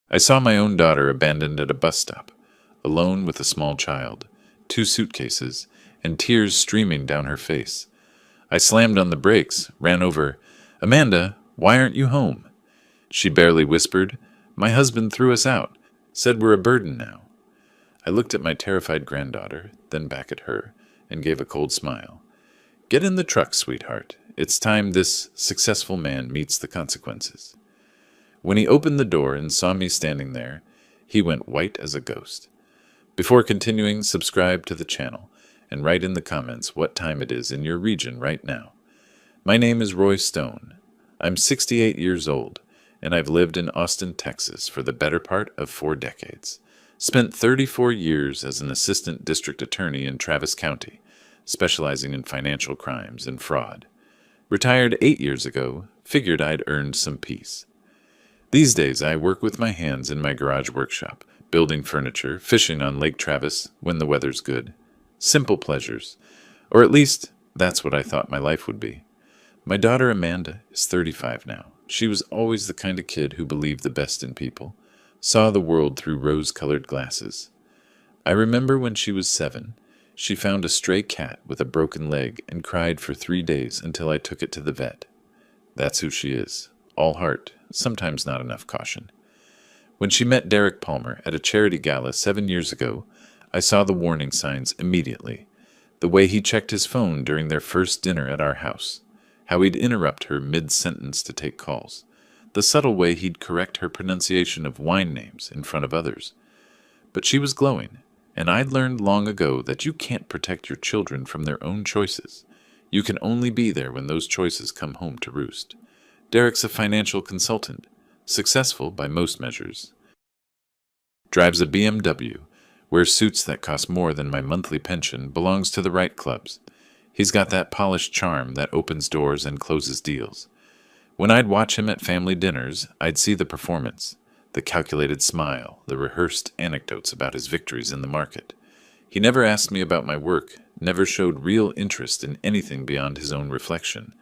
I saw my own daughter abandoned at a bus stop, alone with a small child, 2 suitcases, and tears streaming down her face. I slammed on the brakes, ran over. "Amanda, why aren't you home?" She barely whispered, "My husband threw us out, said we're a burden now." I looked at my terrified granddaughter, then back at her, and gave a cold smile. "Get in the truck, sweetheart. It's time this successful man meets the consequences." When he opened the door and saw me standing there, he went white as a ghost. Before continuing, subscribe to the channel and write in the comments what time it is in your region right now. My name is Roy Stone. I'm 68 years old, and I've lived in Austin, Texas for the better part of 4 decades. Spent 34 years as an assistant district attorney in Travis County, specializing in financial crimes and fraud. Retired 8 years ago, figured I'd earned some peace. These days I work with my hands in my garage workshop, building furniture, fishing on Lake Travis when the weather's good. Simple pleasures. Or at least, that's what I thought my life would be. My daughter Amanda is 35 now. She was always the kind of kid who believed the best in people, saw the world through rose-colored glasses. I remember when she was 7, she found a stray cat with a broken leg and cried for 3 days until I took it to the vet. That's who she is. All heart, sometimes not enough caution. When she met Derek Palmer at a charity gala 7 years ago, I saw the warning signs immediately. The way he checked his phone during their first dinner at our house. How he'd interrupt her mid-sentence to take calls. The subtle way he'd correct her pronunciation of wine names in front of others. But she was glowing, and I'd learned long ago that you can't protect your children from their own choices. You can only be there when those choices come home to roost. Derek's a financial consultant, successful by most measures. Drives a BMW, wears suits that cost more than my monthly pension, belongs to the right clubs. He's got that polished charm that opens doors and closes deals. When I'd watch him at family dinners, I'd see the performance, the calculated smile, the rehearsed anecdotes about his victories in the market. He never asked me about my work, never showed real interest in anything beyond his own reflection.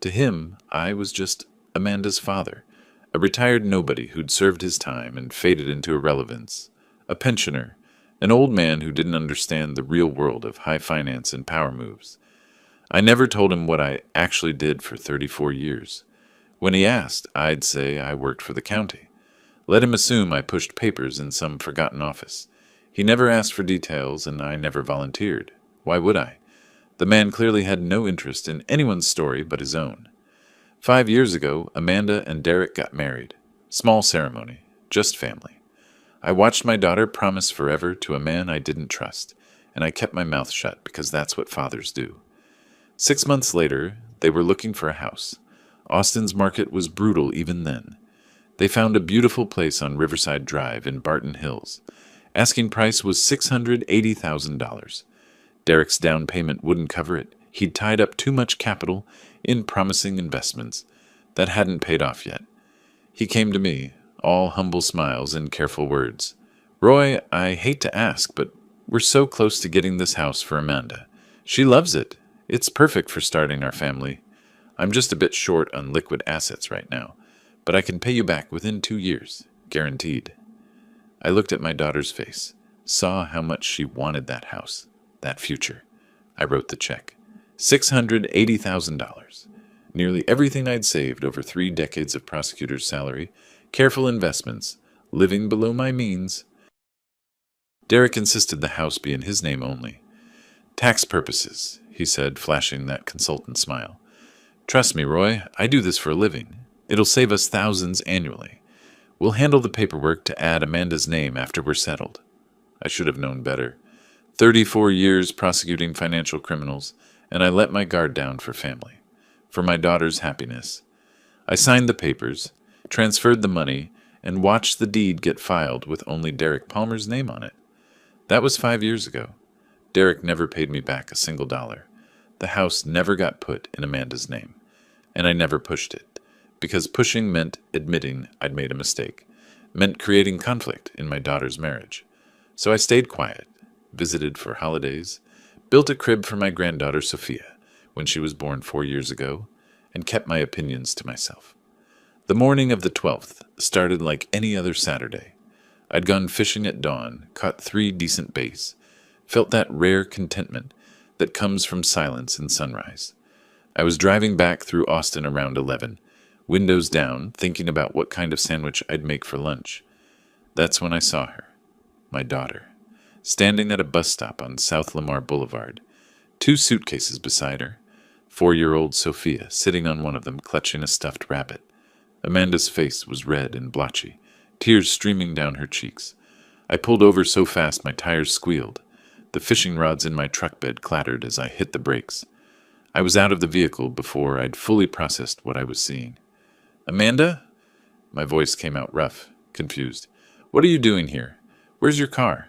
To him, I was just Amanda's father, a retired nobody who'd served his time and faded into irrelevance, a pensioner, an old man who didn't understand the real world of high finance and power moves. I never told him what I actually did for 34 years. When he asked, I'd say I worked for the county. Let him assume I pushed papers in some forgotten office. He never asked for details, and I never volunteered. Why would I? The man clearly had no interest in anyone's story but his own. 5 years ago, Amanda and Derek got married. Small ceremony, just family. I watched my daughter promise forever to a man I didn't trust, and I kept my mouth shut because that's what fathers do. 6 months later, they were looking for a house. Austin's market was brutal even then. They found a beautiful place on Riverside Drive in Barton Hills. Asking price was $680,000. Derek's down payment wouldn't cover it. He'd tied up too much capital in promising investments that hadn't paid off yet. He came to me, all humble smiles and careful words. "Roy, I hate to ask, but we're so close to getting this house for Amanda. She loves it. It's perfect for starting our family. I'm just a bit short on liquid assets right now, but I can pay you back within 2 years, guaranteed." I looked at my daughter's face, saw how much she wanted that house, that future. I wrote the check. $680,000. Nearly everything I'd saved over 3 decades of prosecutor's salary, careful investments, living below my means. Derek insisted the house be in his name only. "Tax purposes," he said, flashing that consultant smile. "Trust me, Roy, I do this for a living. It'll save us thousands annually. We'll handle the paperwork to add Amanda's name after we're settled." I should have known better. 34 years prosecuting financial criminals, and I let my guard down for family, for my daughter's happiness. I signed the papers, transferred the money, and watched the deed get filed with only Derek Palmer's name on it. That was 5 years ago. Derek never paid me back a single dollar. The house never got put in Amanda's name, and I never pushed it, because pushing meant admitting I'd made a mistake, meant creating conflict in my daughter's marriage. So I stayed quiet, visited for holidays, built a crib for my granddaughter Sophia when she was born 4 years ago, and kept my opinions to myself. The morning of the 12th started like any other Saturday. I'd gone fishing at dawn, caught 3 decent bass, felt that rare contentment that comes from silence and sunrise. I was driving back through Austin around 11, windows down, thinking about what kind of sandwich I'd make for lunch. That's when I saw her, my daughter, standing at a bus stop on South Lamar Boulevard, 2 suitcases beside her, 4-year-old Sophia sitting on one of them clutching a stuffed rabbit. Amanda's face was red and blotchy, tears streaming down her cheeks. I pulled over so fast my tires squealed. The fishing rods in my truck bed clattered as I hit the brakes. I was out of the vehicle before I'd fully processed what I was seeing. "Amanda?" My voice came out rough, confused. "What are you doing here? Where's your car?"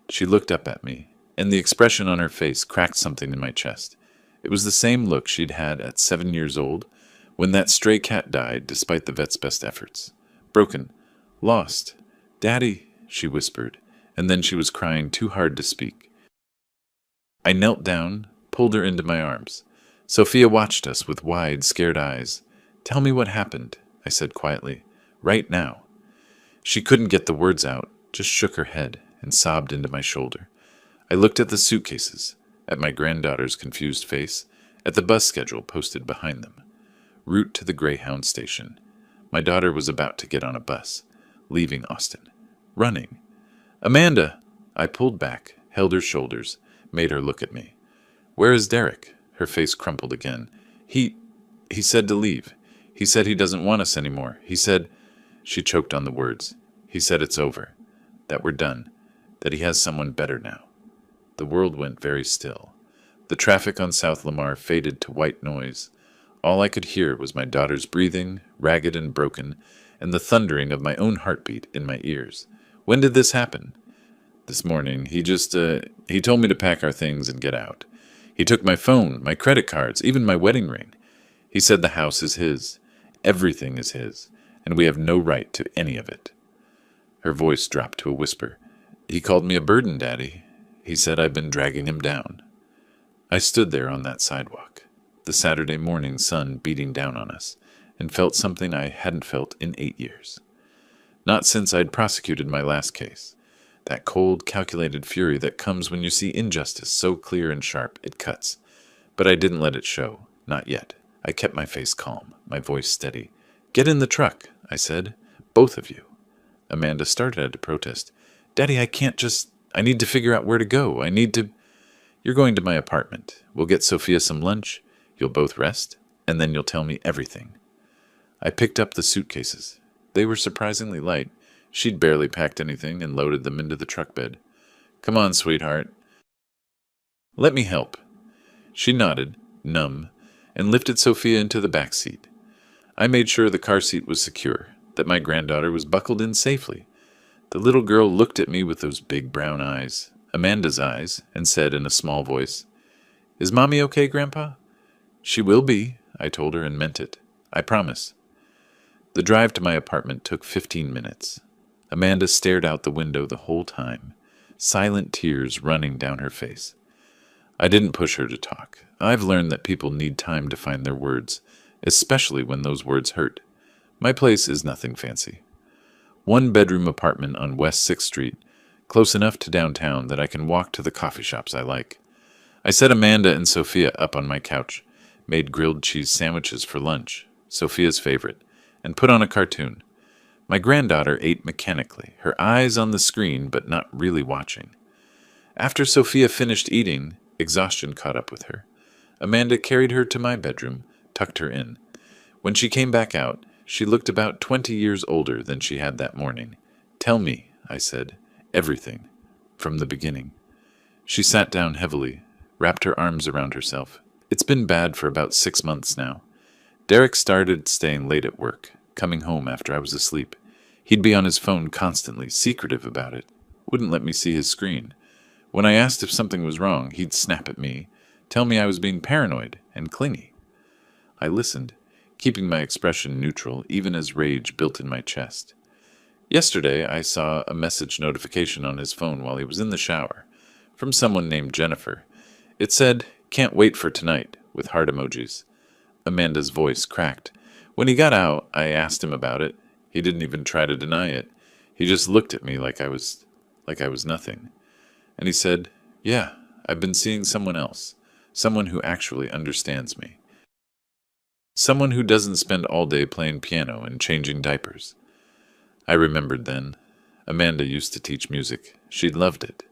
She looked up at me, and the expression on her face cracked something in my chest. It was the same look she'd had at 7 years old, when that stray cat died despite the vet's best efforts. Broken. Lost. "Daddy," she whispered, and then she was crying too hard to speak. I knelt down, pulled her into my arms. Sophia watched us with wide, scared eyes. "Tell me what happened," I said quietly. "Right now." She couldn't get the words out, just shook her head and sobbed into my shoulder. I looked at the suitcases, at my granddaughter's confused face, at the bus schedule posted behind them. Route to the Greyhound station. My daughter was about to get on a bus, leaving Austin. Running. "Amanda!" I pulled back, held her shoulders, made her look at me. "Where is Derek?" Her face crumpled again. He said to leave. He said he doesn't want us anymore. He said..." She choked on the words. "He said it's over. That we're done. That he has someone better now." The world went very still. The traffic on South Lamar faded to white noise. All I could hear was my daughter's breathing, ragged and broken, and the thundering of my own heartbeat in my ears. "When did this happen?" "This morning. He told me to pack our things and get out. He took my phone, my credit cards, even my wedding ring. He said the house is his. Everything is his, and we have no right to any of it." Her voice dropped to a whisper. "He called me a burden, Daddy. He said I've been dragging him down." I stood there on that sidewalk, the Saturday morning sun beating down on us, and felt something I hadn't felt in 8 years. Not since I'd prosecuted my last case. That cold, calculated fury that comes when you see injustice so clear and sharp it cuts. But I didn't let it show. Not yet. I kept my face calm, my voice steady. "Get in the truck," I said. "Both of you." Amanda started to protest. "Daddy, I need to figure out where to go. You're going to my apartment. We'll get Sophia some lunch. You'll both rest, and then you'll tell me everything." I picked up the suitcases. They were surprisingly light. She'd barely packed anything and loaded them into the truck bed. "Come on, sweetheart. Let me help." She nodded, numb, and lifted Sophia into the back seat. I made sure the car seat was secure, that my granddaughter was buckled in safely. The little girl looked at me with those big brown eyes, Amanda's eyes, and said in a small voice, "Is Mommy okay, Grandpa?" "She will be," I told her and meant it. "I promise." The drive to my apartment took 15 minutes. Amanda stared out the window the whole time, silent tears running down her face. I didn't push her to talk. I've learned that people need time to find their words, especially when those words hurt. My place is nothing fancy. 1-bedroom apartment on West 6th Street, close enough to downtown that I can walk to the coffee shops I like. I set Amanda and Sophia up on my couch, made grilled cheese sandwiches for lunch, Sophia's favorite, and put on a cartoon. My granddaughter ate mechanically, her eyes on the screen but not really watching. After Sophia finished eating, exhaustion caught up with her. Amanda carried her to my bedroom, tucked her in. When she came back out, she looked about 20 years older than she had that morning. "Tell me," I said, "everything, from the beginning." She sat down heavily, wrapped her arms around herself. "It's been bad for about 6 months now. Derek started staying late at work, coming home after I was asleep. He'd be on his phone constantly, secretive about it. Wouldn't let me see his screen. When I asked if something was wrong, he'd snap at me, tell me I was being paranoid and clingy. I listened, keeping my expression neutral even as rage built in my chest. Yesterday, I saw a message notification on his phone while he was in the shower, from someone named Jennifer. It said, "Can't wait for tonight," with heart emojis. Amanda's voice cracked. When he got out, I asked him about it. He didn't even try to deny it. He just looked at me like I was nothing. And he said, "Yeah, I've been seeing someone else. Someone who actually understands me. Someone who doesn't spend all day playing piano and changing diapers." I remembered then. Amanda used to teach music. She loved it.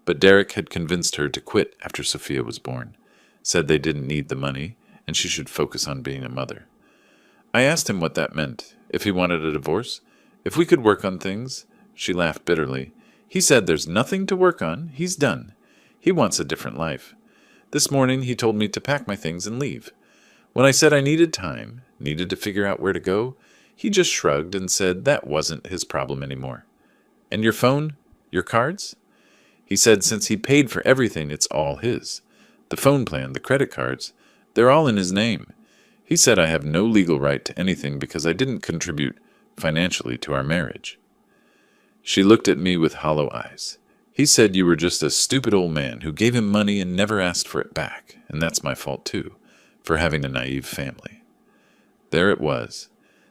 But Derek had convinced her to quit after Sophia was born, said they didn't need the money, and she should focus on being a mother. I asked him what that meant, if he wanted a divorce, if we could work on things. She laughed bitterly. He said there's nothing to work on. He's done. He wants a different life. This morning he told me to pack my things and leave. When I said I needed time, needed to figure out where to go, he just shrugged and said that wasn't his problem anymore. And your phone? Your cards? He said since he paid for everything, it's all his. The phone plan, the credit cards, they're all in his name. He said I have no legal right to anything because I didn't contribute financially to our marriage. She looked at me with hollow eyes. He said you were just a stupid old man who gave him money and never asked for it back, and that's my fault too, for having a naive family. There it was,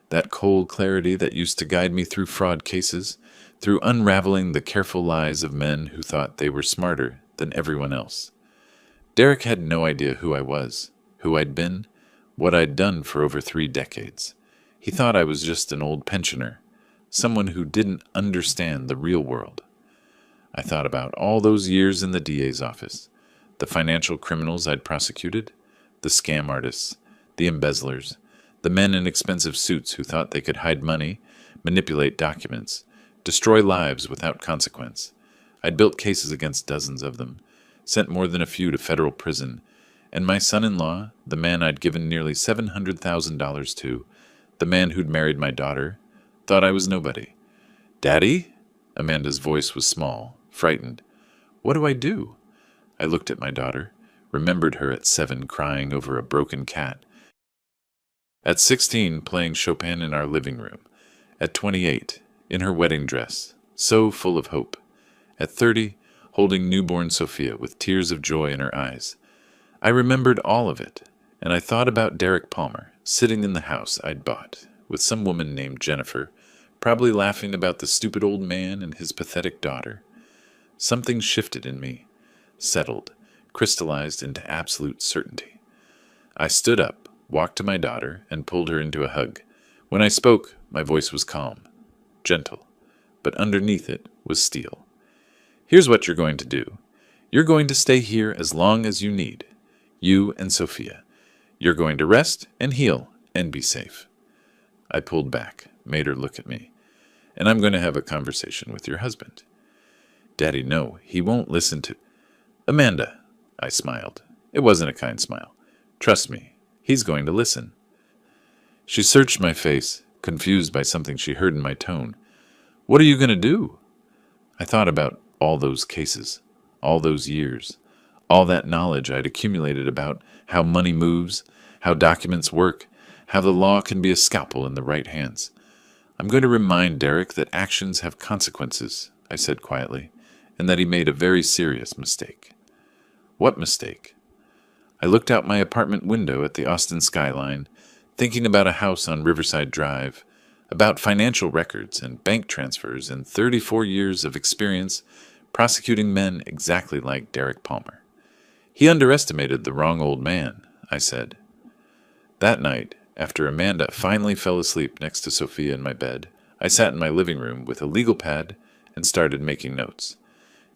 that cold clarity that used to guide me through fraud cases, through unraveling the careful lies of men who thought they were smarter than everyone else. Derek had no idea who I was, who I'd been, what I'd done for over 3 decades. He thought I was just an old pensioner, someone who didn't understand the real world. I thought about all those years in the DA's office, the financial criminals I'd prosecuted, the scam artists, the embezzlers, the men in expensive suits who thought they could hide money, manipulate documents, destroy lives without consequence. I'd built cases against dozens of them, sent more than a few to federal prison, and my son-in-law, the man I'd given nearly $700,000 to, the man who'd married my daughter, thought I was nobody. "Daddy?" Amanda's voice was small, frightened. "What do I do?" I looked at my daughter, remembered her at 7 crying over a broken cat, at 16 playing Chopin in our living room, at 28 in her wedding dress, so full of hope, at 30 holding newborn Sophia with tears of joy in her eyes. I remembered all of it, and I thought about Derek Palmer, sitting in the house I'd bought, with some woman named Jennifer, probably laughing about the stupid old man and his pathetic daughter. Something shifted in me, settled, crystallized into absolute certainty. I stood up, walked to my daughter, and pulled her into a hug. When I spoke, my voice was calm, gentle, but underneath it was steel. "Here's what you're going to do. You're going to stay here as long as you need. You and Sophia. You're going to rest and heal and be safe." I pulled back, made her look at me. "And I'm going to have a conversation with your husband." "Daddy, no, he won't listen to—" "Amanda," I smiled. It wasn't a kind smile. "Trust me, he's going to listen." She searched my face, confused by something she heard in my tone. "What are you going to do?" I thought about all those cases, all those years, all that knowledge I'd accumulated about how money moves, how documents work, how the law can be a scalpel in the right hands. "I'm going to remind Derek that actions have consequences," I said quietly, "and that he made a very serious mistake." "What mistake?" I looked out my apartment window at the Austin skyline, thinking about a house on Riverside Drive, about financial records and bank transfers and 34 years of experience prosecuting men exactly like Derek Palmer. "He underestimated the wrong old man," I said. That night, after Amanda finally fell asleep next to Sophia in my bed, I sat in my living room with a legal pad and started making notes.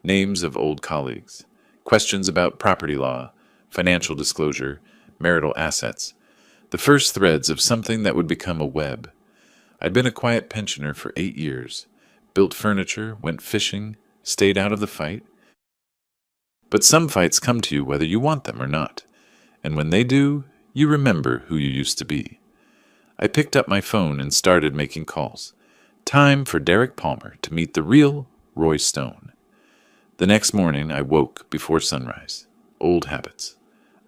Names of old colleagues, questions about property law, financial disclosure, marital assets, the first threads of something that would become a web. I'd been a quiet pensioner for 8 years, built furniture, went fishing, stayed out of the fight. But some fights come to you whether you want them or not, and when they do, you remember who you used to be. I picked up my phone and started making calls. Time for Derek Palmer to meet the real Roy Stone. The next morning, I woke before sunrise. Old habits.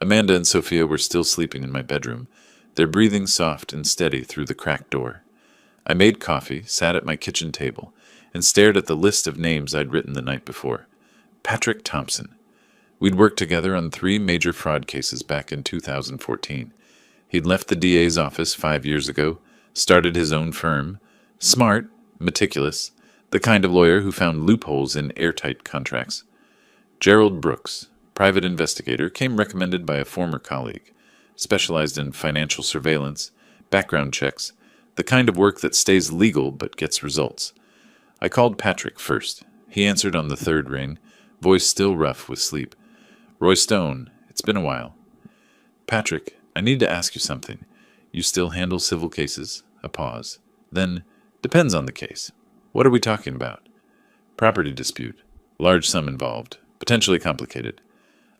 Amanda and Sophia were still sleeping in my bedroom, their breathing soft and steady through the cracked door. I made coffee, sat at my kitchen table, and stared at the list of names I'd written the night before. Patrick Thompson. We'd worked together on 3 major fraud cases back in 2014. He'd left the DA's office 5 years ago, started his own firm. Smart, meticulous, the kind of lawyer who found loopholes in airtight contracts. Gerald Brooks, private investigator, came recommended by a former colleague, specialized in financial surveillance, background checks, the kind of work that stays legal but gets results. I called Patrick first. He answered on the third ring, voice still rough with sleep. Roy Stone, it's been a while. Patrick, I need to ask you something. You still handle civil cases? A pause. Then, depends on the case. What are we talking about? Property dispute. Large sum involved. Potentially complicated.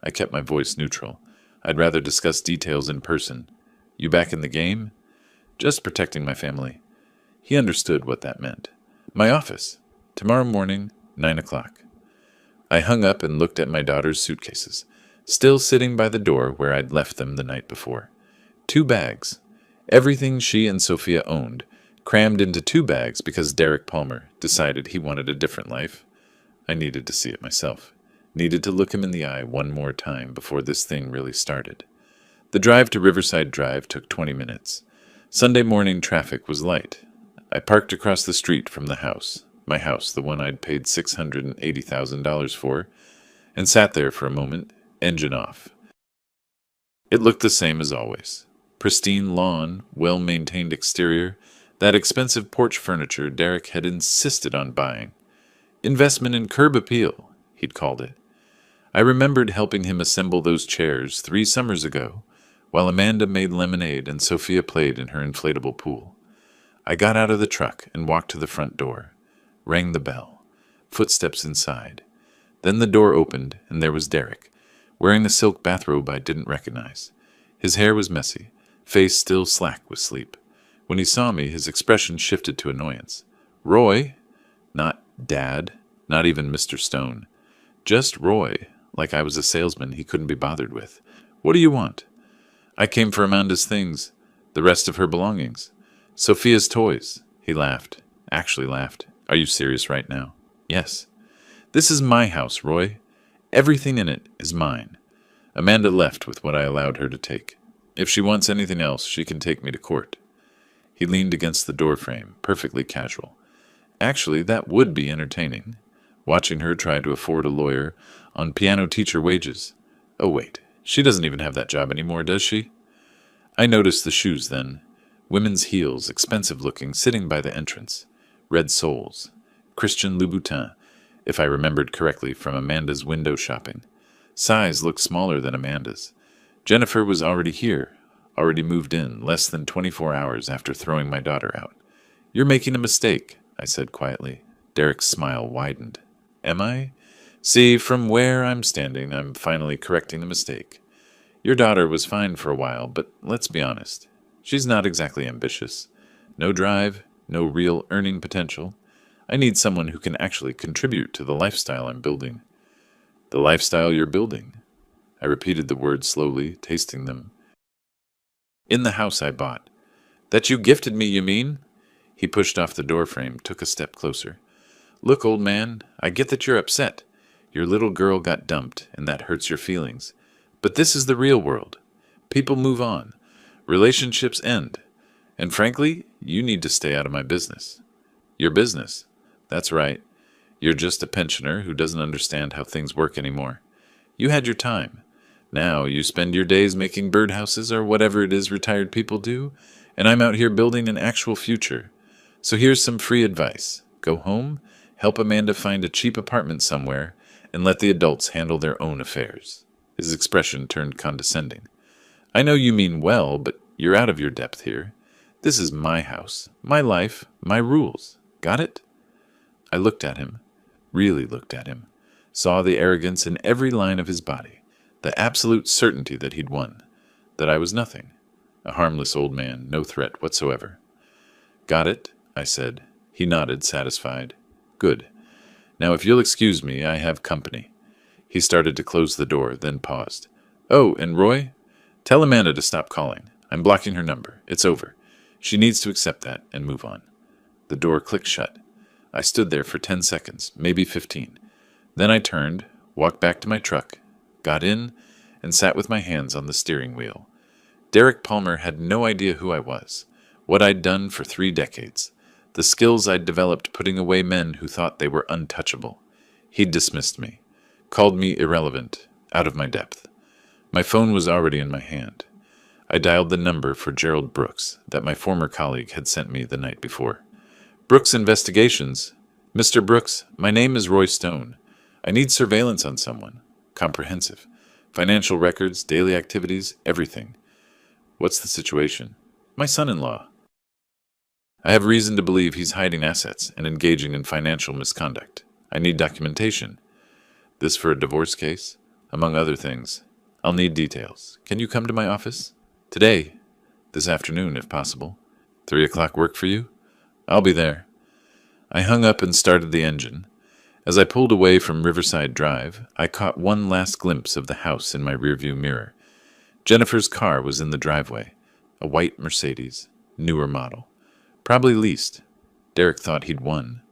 I kept my voice neutral. I'd rather discuss details in person. You back in the game? Just protecting my family. He understood what that meant. My office. Tomorrow morning, 9 o'clock. I hung up and looked at my daughter's suitcases, still sitting by the door where I'd left them the night before. 2 bags. Everything she and Sophia owned, crammed into 2 bags because Derek Palmer decided he wanted a different life. I needed to see it myself. Needed to look him in the eye one more time before this thing really started. The drive to Riverside Drive took 20 minutes. Sunday morning traffic was light. I parked across the street from the house, my house, the one I'd paid $680,000 for, and sat there for a moment, engine off. It looked the same as always. Pristine lawn, well-maintained exterior, that expensive porch furniture Derek had insisted on buying. Investment in curb appeal, he'd called it. I remembered helping him assemble those chairs 3 summers ago, while Amanda made lemonade and Sophia played in her inflatable pool. I got out of the truck and walked to the front door, rang the bell, footsteps inside. Then the door opened, and there was Derek, wearing the silk bathrobe I didn't recognize. His hair was messy, face still slack with sleep. When he saw me, his expression shifted to annoyance. Roy? Not Dad, not even Mr. Stone. Just Roy, like I was a salesman he couldn't be bothered with. What do you want? I came for Amanda's things, the rest of her belongings. Sophia's toys. He laughed. Actually laughed. Are you serious right now? Yes. This is my house, Roy. Everything in it is mine. Amanda left with what I allowed her to take. If she wants anything else, she can take me to court. He leaned against the doorframe, perfectly casual. Actually, that would be entertaining, watching her try to afford a lawyer on piano teacher wages. Oh, wait, she doesn't even have that job anymore, does she? I noticed the shoes then. Women's heels, expensive looking, sitting by the entrance. Red soles. Christian Louboutin, if I remembered correctly from Amanda's window shopping. Size looked smaller than Amanda's. Jennifer was already here, already moved in, less than 24 hours after throwing my daughter out. You're making a mistake, I said quietly. Derek's smile widened. Am I? See, from where I'm standing, I'm finally correcting the mistake. Your daughter was fine for a while, but let's be honest. She's not exactly ambitious. No drive, no real earning potential. I need someone who can actually contribute to the lifestyle I'm building. The lifestyle you're building. I repeated the words slowly, tasting them. In the house I bought. That you gifted me, you mean? He pushed off the doorframe, took a step closer. Look, old man, I get that you're upset. Your little girl got dumped, and that hurts your feelings. But this is the real world. People move on. Relationships end. And frankly, you need to stay out of my business. Your business. That's right. You're just a pensioner who doesn't understand how things work anymore. You had your time. Now you spend your days making birdhouses or whatever it is retired people do, and I'm out here building an actual future. So here's some free advice. Go home, help Amanda find a cheap apartment somewhere, and let the adults handle their own affairs. His expression turned condescending. I know you mean well, but you're out of your depth here. This is my house, my life, my rules. Got it? I looked at him, really looked at him, saw the arrogance in every line of his body, the absolute certainty that he'd won, that I was nothing, a harmless old man, no threat whatsoever. Got it, I said. He nodded, satisfied. Good. Now if you'll excuse me, I have company. He started to close the door, then paused. Oh, and Roy? Tell Amanda to stop calling. I'm blocking her number. It's over. She needs to accept that and move on. The door clicked shut. I stood there for 10 seconds, maybe 15. Then I turned, walked back to my truck, got in, and sat with my hands on the steering wheel. Derek Palmer had no idea who I was, what I'd done for 3 decades, the skills I'd developed putting away men who thought they were untouchable. He'd dismissed me, called me irrelevant, out of my depth. My phone was already in my hand. I dialed the number for Gerald Brooks that my former colleague had sent me the night before. Brooks Investigations. Mr. Brooks, my name is Roy Stone. I need surveillance on someone. Comprehensive. Financial records, daily activities, everything. What's the situation? My son-in-law. I have reason to believe he's hiding assets and engaging in financial misconduct. I need documentation. This for a divorce case? Among other things. I'll need details. Can you come to my office? Today. This afternoon, if possible. 3 o'clock work for you? I'll be there. I hung up and started the engine. As I pulled away from Riverside Drive, I caught one last glimpse of the house in my rearview mirror. Jennifer's car was in the driveway, a white Mercedes, newer model. Probably leased. Derek thought he'd won.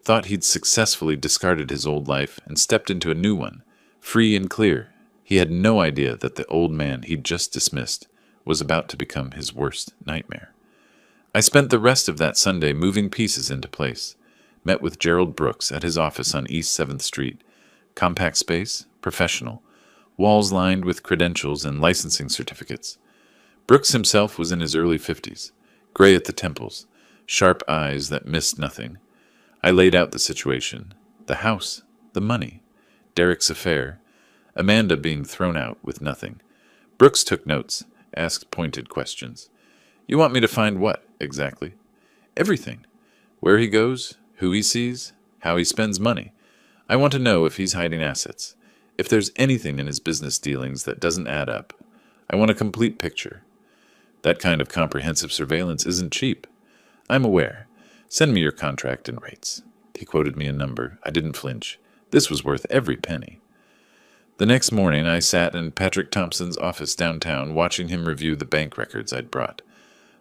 Thought he'd successfully discarded his old life and stepped into a new one, free and clear. He had no idea that the old man he'd just dismissed was about to become his worst nightmare. I spent the rest of that Sunday moving pieces into place. Met with Gerald Brooks at his office on East 7th Street. Compact space, professional. Walls lined with credentials and licensing certificates. Brooks himself was in his early 50s, gray at the temples, sharp eyes that missed nothing. I laid out the situation, the house, the money, Derek's affair, Amanda being thrown out with nothing. Brooks took notes, asked pointed questions. You want me to find what, exactly? Everything. Where he goes, who he sees, how he spends money. I want to know if he's hiding assets, if there's anything in his business dealings that doesn't add up. I want a complete picture. That kind of comprehensive surveillance isn't cheap. I'm aware. Send me your contract and rates. He quoted me a number. I didn't flinch. This was worth every penny. The next morning, I sat in Patrick Thompson's office downtown watching him review the bank records I'd brought.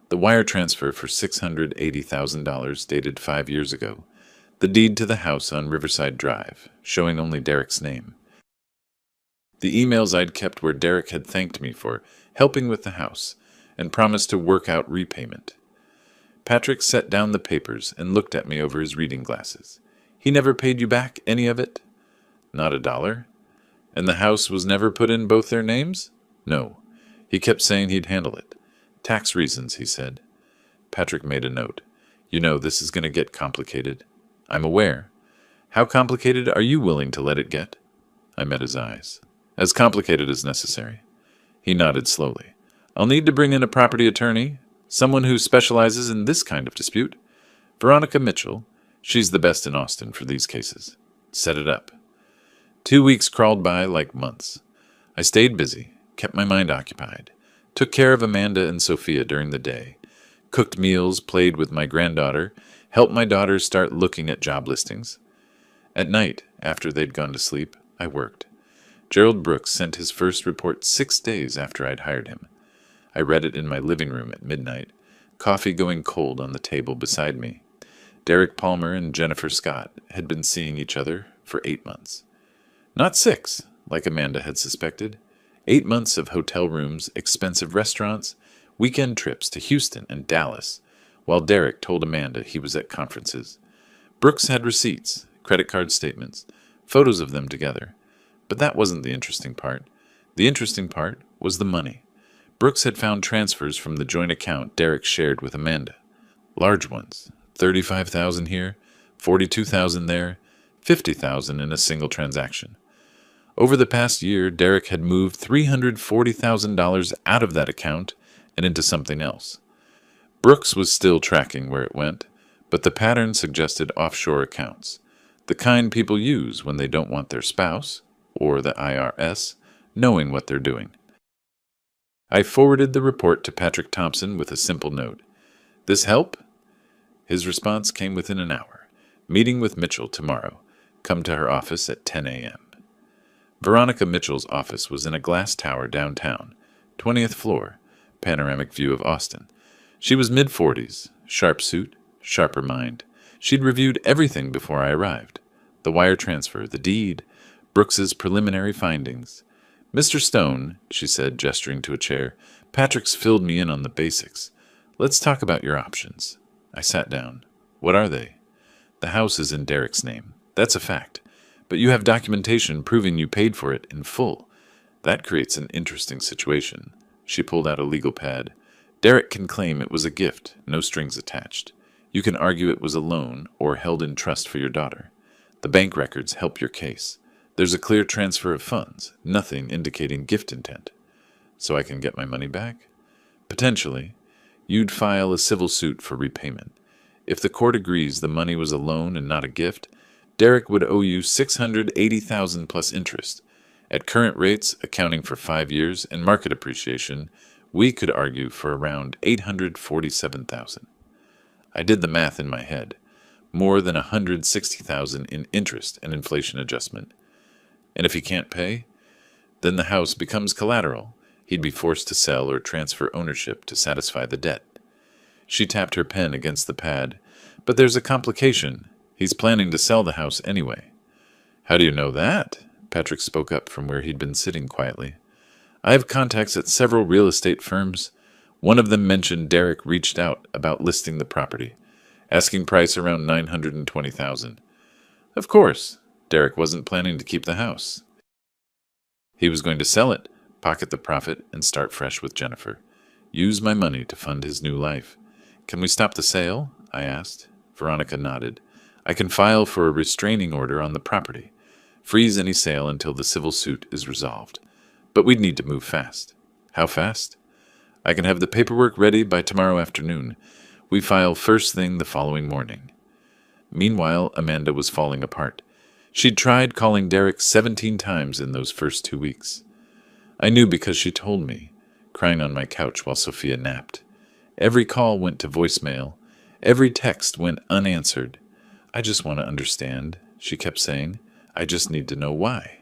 The wire transfer for $680,000 dated 5 years ago. The deed to the house on Riverside Drive, showing only Derek's name. The emails I'd kept where Derek had thanked me for helping with the house and promised to work out repayment. Patrick set down the papers and looked at me over his reading glasses. He never paid you back any of it? Not $1. And the house was never put in both their names? No. He kept saying he'd handle it. Tax reasons, he said. Patrick made a note. You know, this is going to get complicated. I'm aware. How complicated are you willing to let it get? I met his eyes. As complicated as necessary. He nodded slowly. I'll need to bring in a property attorney, someone who specializes in this kind of dispute. Veronica Mitchell. She's the best in Austin for these cases. Set it up. 2 weeks crawled by like months. I stayed busy, kept my mind occupied, took care of Amanda and Sophia during the day, cooked meals, played with my granddaughter, helped my daughters start looking at job listings. At night, after they'd gone to sleep, I worked. Gerald Brooks sent his first report 6 days after I'd hired him. I read it in my living room at midnight, coffee going cold on the table beside me. Derek Palmer and Jennifer Scott had been seeing each other for 8 months. Not 6, like Amanda had suspected. 8 months of hotel rooms, expensive restaurants, weekend trips to Houston and Dallas, while Derek told Amanda he was at conferences. Brooks had receipts, credit card statements, photos of them together. But that wasn't the interesting part. The interesting part was the money. Brooks had found transfers from the joint account Derek shared with Amanda. Large ones. $35,000 here, $42,000 there, $50,000 in a single transaction. Over the past year, Derek had moved $340,000 out of that account and into something else. Brooks was still tracking where it went, but the pattern suggested offshore accounts, the kind people use when they don't want their spouse, or the IRS, knowing what they're doing. I forwarded the report to Patrick Thompson with a simple note. This help? His response came within an hour. Meeting with Mitchell tomorrow. Come to her office at 10 a.m. Veronica Mitchell's office was in a glass tower downtown, 20th floor, panoramic view of Austin. She was mid-40s, sharp suit, sharper mind. She'd reviewed everything before I arrived. The wire transfer, the deed, Brooks's preliminary findings. Mr. Stone, she said, gesturing to a chair, Patrick's filled me in on the basics. Let's talk about your options. I sat down. What are they? The house is in Derek's name. That's a fact. But you have documentation proving you paid for it in full. That creates an interesting situation. She pulled out a legal pad. Derek can claim it was a gift, no strings attached. You can argue it was a loan or held in trust for your daughter. The bank records help your case. There's a clear transfer of funds, nothing indicating gift intent. So I can get my money back? Potentially. You'd file a civil suit for repayment. If the court agrees the money was a loan and not a gift, Derek would owe you $680,000 plus interest. At current rates, accounting for 5 years and market appreciation, we could argue for around $847,000. I did the math in my head. More than $160,000 in interest and inflation adjustment. And if he can't pay, then the house becomes collateral. He'd be forced to sell or transfer ownership to satisfy the debt. She tapped her pen against the pad. But there's a complication. He's planning to sell the house anyway. How do you know that? Patrick spoke up from where he'd been sitting quietly. I have contacts at several real estate firms. One of them mentioned Derek reached out about listing the property, asking price around $920,000. Of course, Derek wasn't planning to keep the house. He was going to sell it, pocket the profit, and start fresh with Jennifer. Use my money to fund his new life. Can we stop the sale? I asked. Veronica nodded. I can file for a restraining order on the property. Freeze any sale until the civil suit is resolved. But we'd need to move fast. How fast? I can have the paperwork ready by tomorrow afternoon. We file first thing the following morning. Meanwhile, Amanda was falling apart. She'd tried calling Derek 17 times in those first 2 weeks. I knew because she told me, crying on my couch while Sophia napped. Every call went to voicemail. Every text went unanswered. I just want to understand, she kept saying. I just need to know why.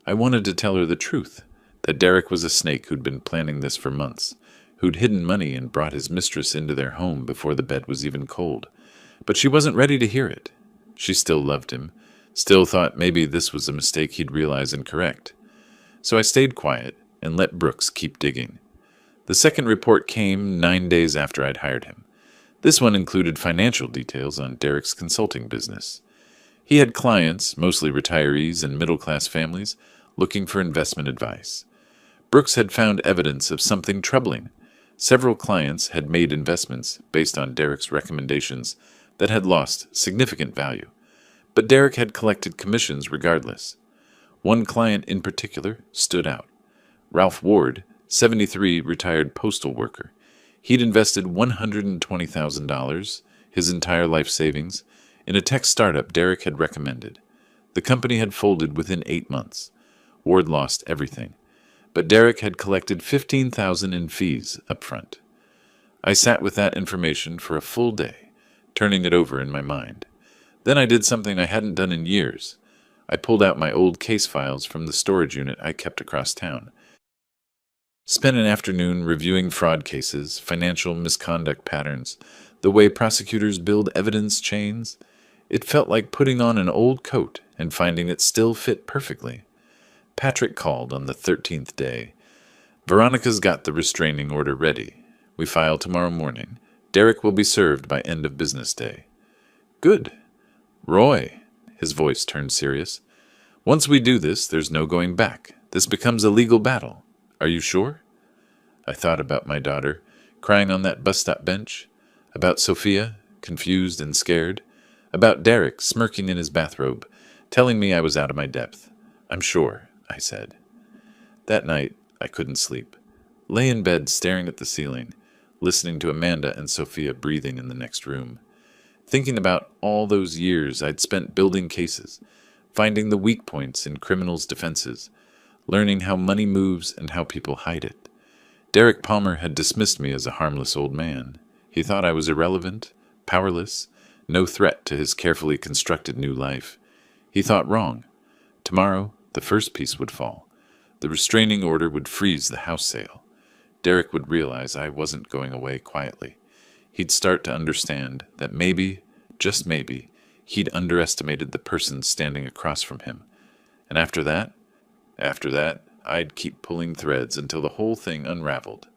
I wanted to tell her the truth, that Derek was a snake who'd been planning this for months, who'd hidden money and brought his mistress into their home before the bed was even cold. But she wasn't ready to hear it. She still loved him, still thought maybe this was a mistake he'd realize and correct. So I stayed quiet and let Brooks keep digging. The second report came 9 days after I'd hired him. This one included financial details on Derek's consulting business. He had clients, mostly retirees and middle-class families, looking for investment advice. Brooks had found evidence of something troubling. Several clients had made investments based on Derek's recommendations that had lost significant value. But Derek had collected commissions regardless. One client in particular stood out. Ralph Ward, 73, retired postal worker. He'd invested $120,000, his entire life savings, in a tech startup Derek had recommended. The company had folded within 8 months. Ward lost everything. But Derek had collected $15,000 in fees up front. I sat with that information for a full day, turning it over in my mind. Then I did something I hadn't done in years. I pulled out my old case files from the storage unit I kept across town. Spent an afternoon reviewing fraud cases, financial misconduct patterns, the way prosecutors build evidence chains. It felt like putting on an old coat and finding it still fit perfectly. Patrick called on the 13th day. Veronica's got the restraining order ready. We file tomorrow morning. Derek will be served by end of business day. Good. Roy, his voice turned serious. Once we do this, there's no going back. This becomes a legal battle. Are you sure? I thought about my daughter, crying on that bus stop bench, about Sophia, confused and scared, about Derek smirking in his bathrobe, telling me I was out of my depth. I'm sure, I said. That night, I couldn't sleep. Lay in bed staring at the ceiling, listening to Amanda and Sophia breathing in the next room, thinking about all those years I'd spent building cases, finding the weak points in criminals' defenses, learning how money moves and how people hide it. Derek Palmer had dismissed me as a harmless old man. He thought I was irrelevant, powerless, no threat to his carefully constructed new life. He thought wrong. Tomorrow, the first piece would fall. The restraining order would freeze the house sale. Derek would realize I wasn't going away quietly. He'd start to understand that maybe, just maybe, he'd underestimated the person standing across from him. And after that, I'd keep pulling threads until the whole thing unraveled.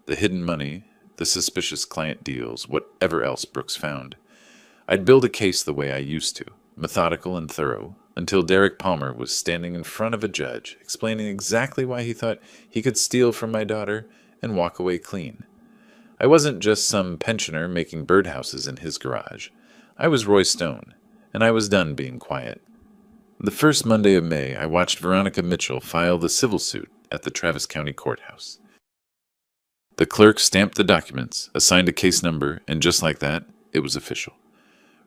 The hidden money, the suspicious client deals, whatever else Brooks found. I'd build a case the way I used to, methodical and thorough, until Derek Palmer was standing in front of a judge, explaining exactly why he thought he could steal from my daughter and walk away clean. I wasn't just some pensioner making birdhouses in his garage. I was Roy Stone, and I was done being quiet. The first Monday of May, I watched Veronica Mitchell file the civil suit at the Travis County Courthouse. The clerk stamped the documents, assigned a case number, and just like that, it was official.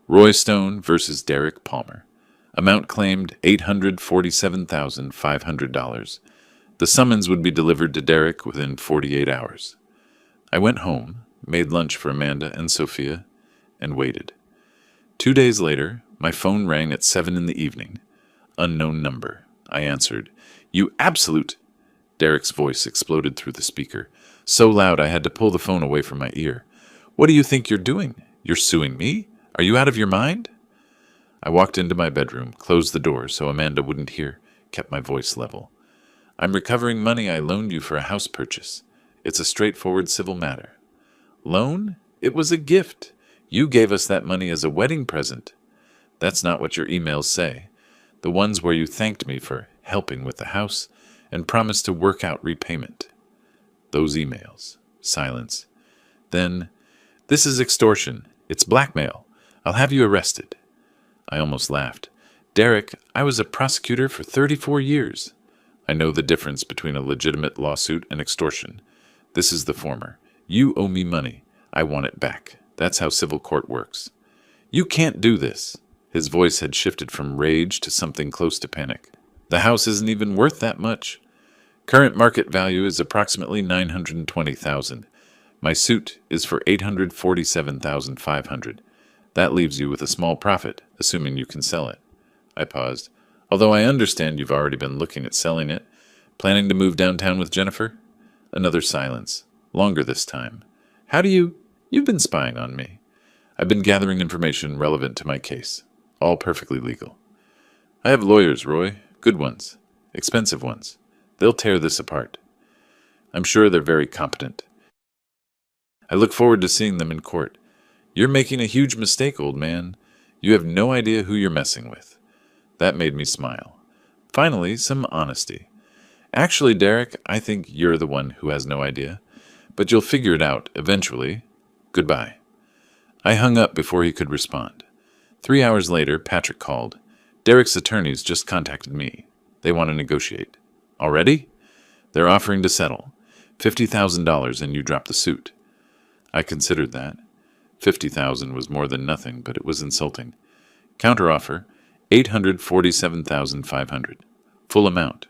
Roy Stone versus Derek Palmer. Amount claimed $847,500. The summons would be delivered to Derek within 48 hours. I went home, made lunch for Amanda and Sophia, and waited. 2 days later, my phone rang at 7 in the evening. Unknown number. I answered. "You absolute—" Derek's voice exploded through the speaker, so loud I had to pull the phone away from my ear. "What do you think you're doing? You're suing me? Are you out of your mind?" I walked into my bedroom, closed the door so Amanda wouldn't hear, kept my voice level. "I'm recovering money I loaned you for a house purchase. It's a straightforward civil matter." "Loan? It was a gift. You gave us that money as a wedding present." "That's not what your emails say. The ones where you thanked me for helping with the house and promised to work out repayment." Those emails. Silence. Then, "This is extortion. It's blackmail. I'll have you arrested." I almost laughed. "Derek, I was a prosecutor for 34 years. I know the difference between a legitimate lawsuit and extortion. This is the former. You owe me money. I want it back. That's how civil court works." "You can't do this." His voice had shifted from rage to something close to panic. "The house isn't even worth that much. Current market value is approximately $920,000. My suit is for $847,500. That leaves you with a small profit, assuming you can sell it." I paused. "Although I understand you've already been looking at selling it. Planning to move downtown with Jennifer?" Another silence. Longer this time. "How do you— You've been spying on me." "I've been gathering information relevant to my case. All perfectly legal." "I have lawyers, Roy. Good ones. Expensive ones. They'll tear this apart." "I'm sure they're very competent." "I look forward to seeing them in court." "You're making a huge mistake, old man. You have no idea who you're messing with." That made me smile. Finally, some honesty. "Actually, Derek, I think you're the one who has no idea. But you'll figure it out eventually. Goodbye." I hung up before he could respond. 3 hours later, Patrick called. "Derek's attorneys just contacted me. They want to negotiate." "Already?" "They're offering to settle. $50,000 and you drop the suit." I considered that. 50,000 was more than nothing, but it was insulting. Counteroffer, 847,500. Full amount.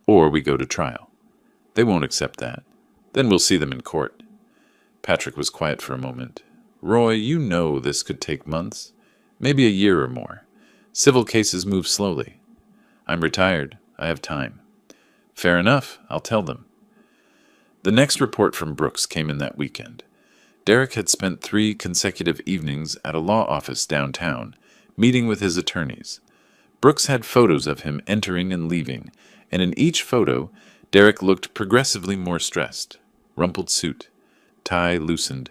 Or we go to trial. They won't accept that. Then we'll see them in court. Patrick was quiet for a moment. "Roy, you know this could take months. Maybe a year or more. Civil cases move slowly." "I'm retired. I have time." "Fair enough. I'll tell them." The next report from Brooks came in that weekend. Derek had spent 3 consecutive evenings at a law office downtown, meeting with his attorneys. Brooks had photos of him entering and leaving, and in each photo, Derek looked progressively more stressed. Rumpled suit, tie loosened,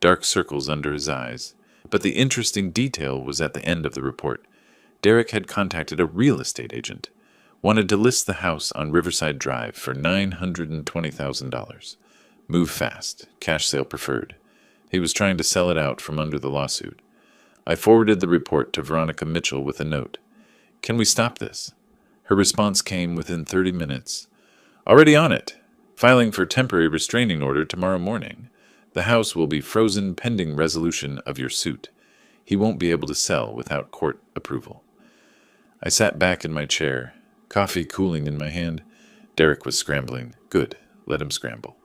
dark circles under his eyes. But the interesting detail was at the end of the report. Derek had contacted a real estate agent, wanted to list the house on Riverside Drive for $920,000. Move fast, cash sale preferred. He was trying to sell it out from under the lawsuit. I forwarded the report to Veronica Mitchell with a note. "Can we stop this?" Her response came within 30 minutes. "Already on it. Filing for temporary restraining order tomorrow morning. The house will be frozen pending resolution of your suit. He won't be able to sell without court approval." I sat back in my chair, coffee cooling in my hand. Derek was scrambling. Good. Let him scramble.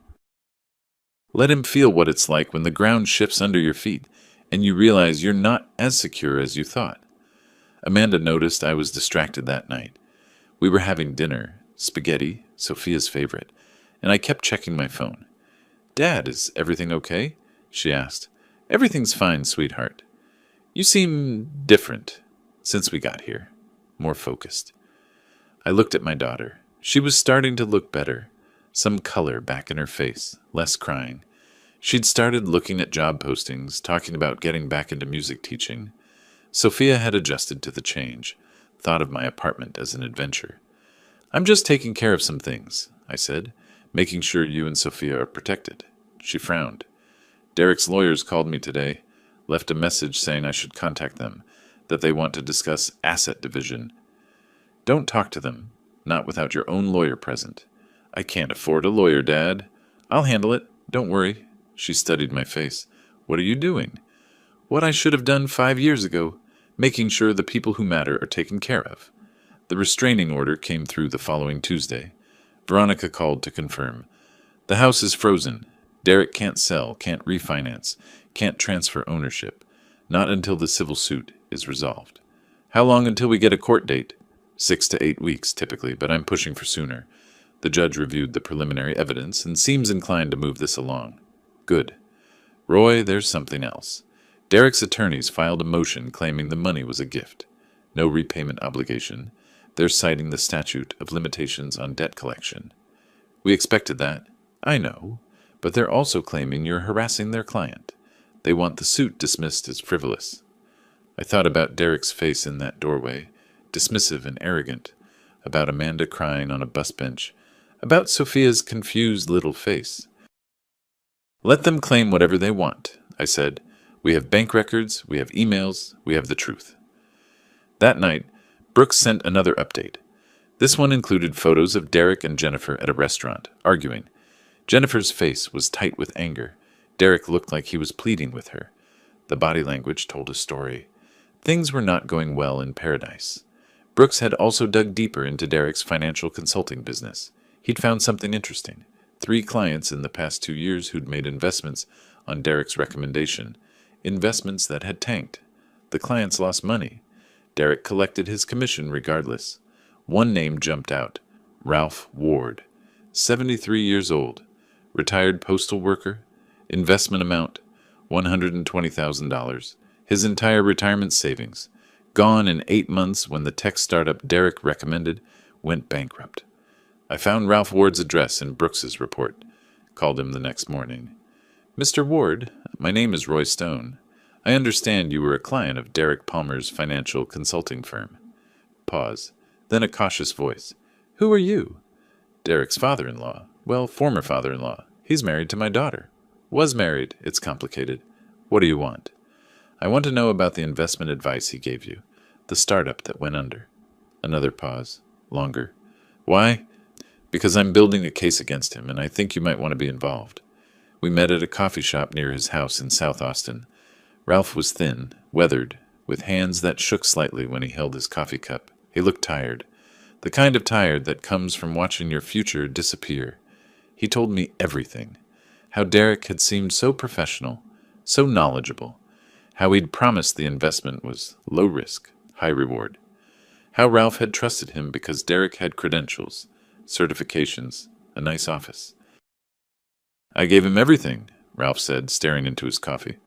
Let him feel what it's like when the ground shifts under your feet and you realize you're not as secure as you thought. Amanda noticed I was distracted that night. We were having dinner, spaghetti, Sophia's favorite, and I kept checking my phone. "Dad, is everything okay?" she asked. "Everything's fine, sweetheart. You seem different since we got here, more focused." I looked at my daughter. She was starting to look better. some color back in her face, less crying. She'd started looking at job postings, talking about getting back into music teaching. Sophia had adjusted to the change, thought of my apartment as an adventure. "I'm just taking care of some things," I said, "making sure you and Sophia are protected." She frowned. "Derek's lawyers called me today, left a message saying I should contact them, that they want to discuss asset division." "Don't talk to them, not without your own lawyer present." "I can't afford a lawyer, Dad." "I'll handle it, don't worry." She studied my face. "What are you doing?" "What I should have done 5 years ago, making sure the people who matter are taken care of." The restraining order came through the following Tuesday. Veronica called to confirm. "The house is frozen. Derek can't sell, can't refinance, can't transfer ownership. Not until the civil suit is resolved." "How long until we get a court date?" 6 to 8 weeks, typically, but I'm pushing for sooner. The judge reviewed the preliminary evidence and seems inclined to move this along. Good. Roy, there's something else. Derek's attorneys filed a motion claiming the money was a gift. No repayment obligation. They're citing the statute of limitations on debt collection. We expected that. I know. But they're also claiming you're harassing their client. They want the suit dismissed as frivolous. I thought about Derek's face in that doorway, dismissive and arrogant, about Amanda crying on a bus bench, about Sophia's confused little face. "Let them claim whatever they want," I said. "We have bank records, we have emails, we have the truth." That night, Brooks sent another update. This one included photos of Derek and Jennifer at a restaurant, arguing. Jennifer's face was tight with anger. Derek looked like he was pleading with her. The body language told a story. Things were not going well in Paradise. Brooks had also dug deeper into Derek's financial consulting business. He'd found something interesting. 3 clients in the past 2 years who'd made investments on Derek's recommendation. Investments that had tanked. The clients lost money. Derek collected his commission regardless. One name jumped out. Ralph Ward. 73 years old. Retired postal worker. Investment amount, $120,000. His entire retirement savings. Gone in 8 months when the tech startup Derek recommended went bankrupt. I found Ralph Ward's address in Brooks's report. Called him the next morning. "Mr. Ward, my name is Roy Stone. I understand you were a client of Derek Palmer's financial consulting firm." Pause. Then a cautious voice. "Who are you?" "Derek's father-in-law. Well, former father-in-law. He's married to my daughter." "Was married. It's complicated. What do you want?" "I want to know about the investment advice he gave you. The startup that went under." Another pause. Longer. "Why?" "Because I'm building a case against him, and I think you might want to be involved." We met at a coffee shop near his house in South Austin. Ralph was thin, weathered, with hands that shook slightly when he held his coffee cup. He looked tired. The kind of tired that comes from watching your future disappear. He told me everything. How Derek had seemed so professional, so knowledgeable. How he'd promised the investment was low risk, high reward. How Ralph had trusted him because Derek had credentials, certifications, a nice office. "I gave him everything," Ralph said, staring into his coffee.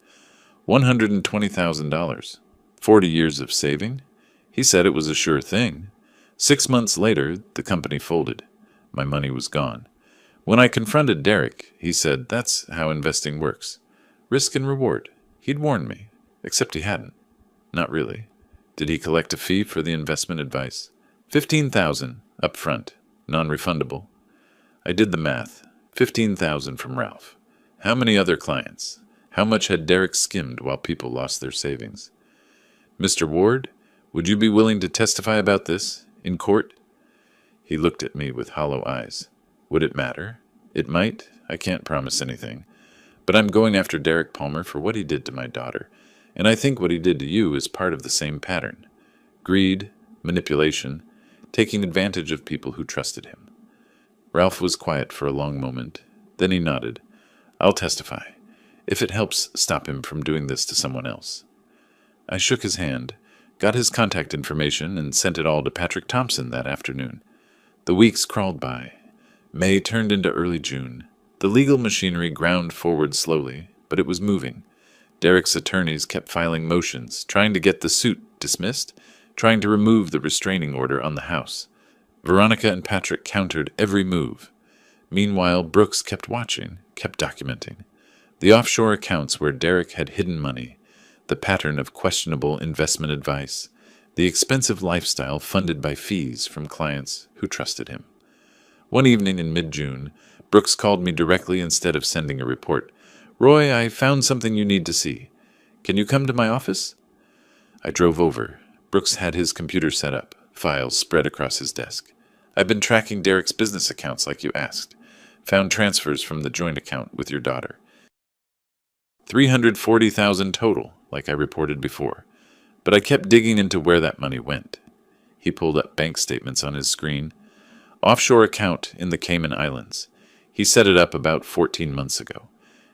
$120,000. 40 years of saving? He said it was a sure thing. 6 months later, the company folded. My money was gone. When I confronted Derek, he said that's how investing works. Risk and reward. He'd warned me, except he hadn't. Not really. Did he collect a fee for the investment advice? $15,000 up front, non-refundable. I did the math. $15,000 from Ralph. How many other clients? How much had Derek skimmed while people lost their savings? "Mr. Ward, would you be willing to testify about this, in court?" He looked at me with hollow eyes. Would it matter? It might. I can't promise anything. But I'm going after Derek Palmer for what he did to my daughter, and I think what he did to you is part of the same pattern. Greed, manipulation, taking advantage of people who trusted him. Ralph was quiet for a long moment. Then he nodded. "I'll testify, if it helps stop him from doing this to someone else." I shook his hand, got his contact information, and sent it all to Patrick Thompson that afternoon. The weeks crawled by. May turned into early June. The legal machinery ground forward slowly, but it was moving. Derek's attorneys kept filing motions, trying to get the suit dismissed, trying to remove the restraining order on the house. Veronica and Patrick countered every move. Meanwhile, Brooks kept watching, kept documenting. The offshore accounts where Derek had hidden money, the pattern of questionable investment advice, the expensive lifestyle funded by fees from clients who trusted him. One evening in mid-June, Brooks called me directly instead of sending a report. "Roy, I found something you need to see. Can you come to my office?" I drove over. Brooks had his computer set up, files spread across his desk. "I've been tracking Derek's business accounts like you asked. Found transfers from the joint account with your daughter. 340,000 total, like I reported before. But I kept digging into where that money went." He pulled up bank statements on his screen. "Offshore account in the Cayman Islands. He set it up about 14 months ago.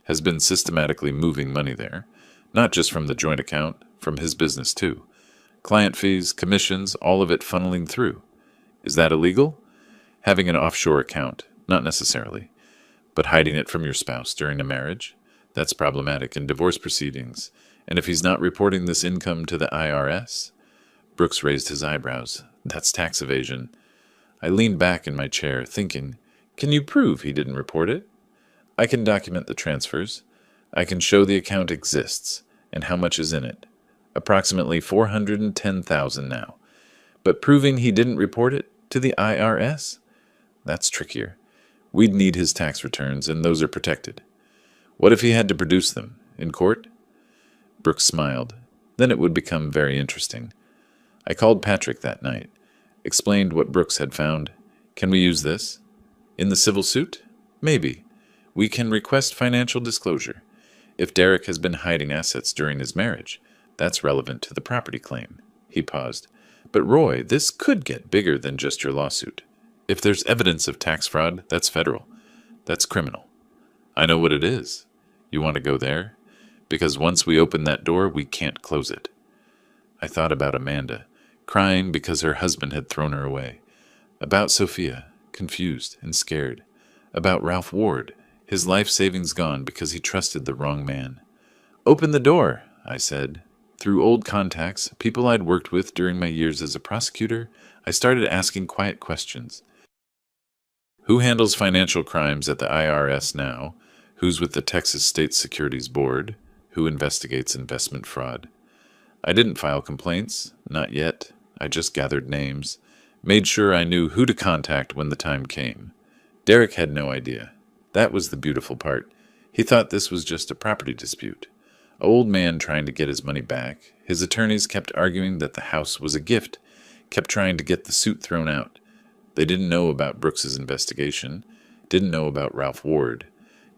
Has been systematically moving money there. Not just from the joint account, from his business too. Client fees, commissions, all of it funneling through. Is that illegal? Having an offshore account, not necessarily. But hiding it from your spouse during a marriage? That's problematic in divorce proceedings. And if he's not reporting this income to the IRS?" Brooks raised his eyebrows. "That's tax evasion." I leaned back in my chair, thinking, can you prove he didn't report it? I can document the transfers. I can show the account exists and how much is in it. Approximately 410,000 now. But proving he didn't report it to the IRS? That's trickier. We'd need his tax returns, and those are protected. What if he had to produce them? In court? Brooks smiled. Then it would become very interesting. I called Patrick that night, explained what Brooks had found. Can we use this? In the civil suit? Maybe. We can request financial disclosure. If Derek has been hiding assets during his marriage, that's relevant to the property claim. He paused. But Roy, this could get bigger than just your lawsuit. If there's evidence of tax fraud, that's federal. That's criminal. I know what it is. You want to go there? Because once we open that door, we can't close it. I thought about Amanda, crying because her husband had thrown her away. About Sophia, confused and scared. About Ralph Ward, his life savings gone because he trusted the wrong man. Open the door, I said. Through old contacts, people I'd worked with during my years as a prosecutor, I started asking quiet questions. Who handles financial crimes at the IRS now? Who's with the Texas State Securities Board? Who investigates investment fraud? I didn't file complaints, not yet. I just gathered names, made sure I knew who to contact when the time came. Derek had no idea. That was the beautiful part. He thought this was just a property dispute. An old man trying to get his money back. His attorneys kept arguing that the house was a gift, kept trying to get the suit thrown out. They didn't know about Brooks's investigation, didn't know about Ralph Ward,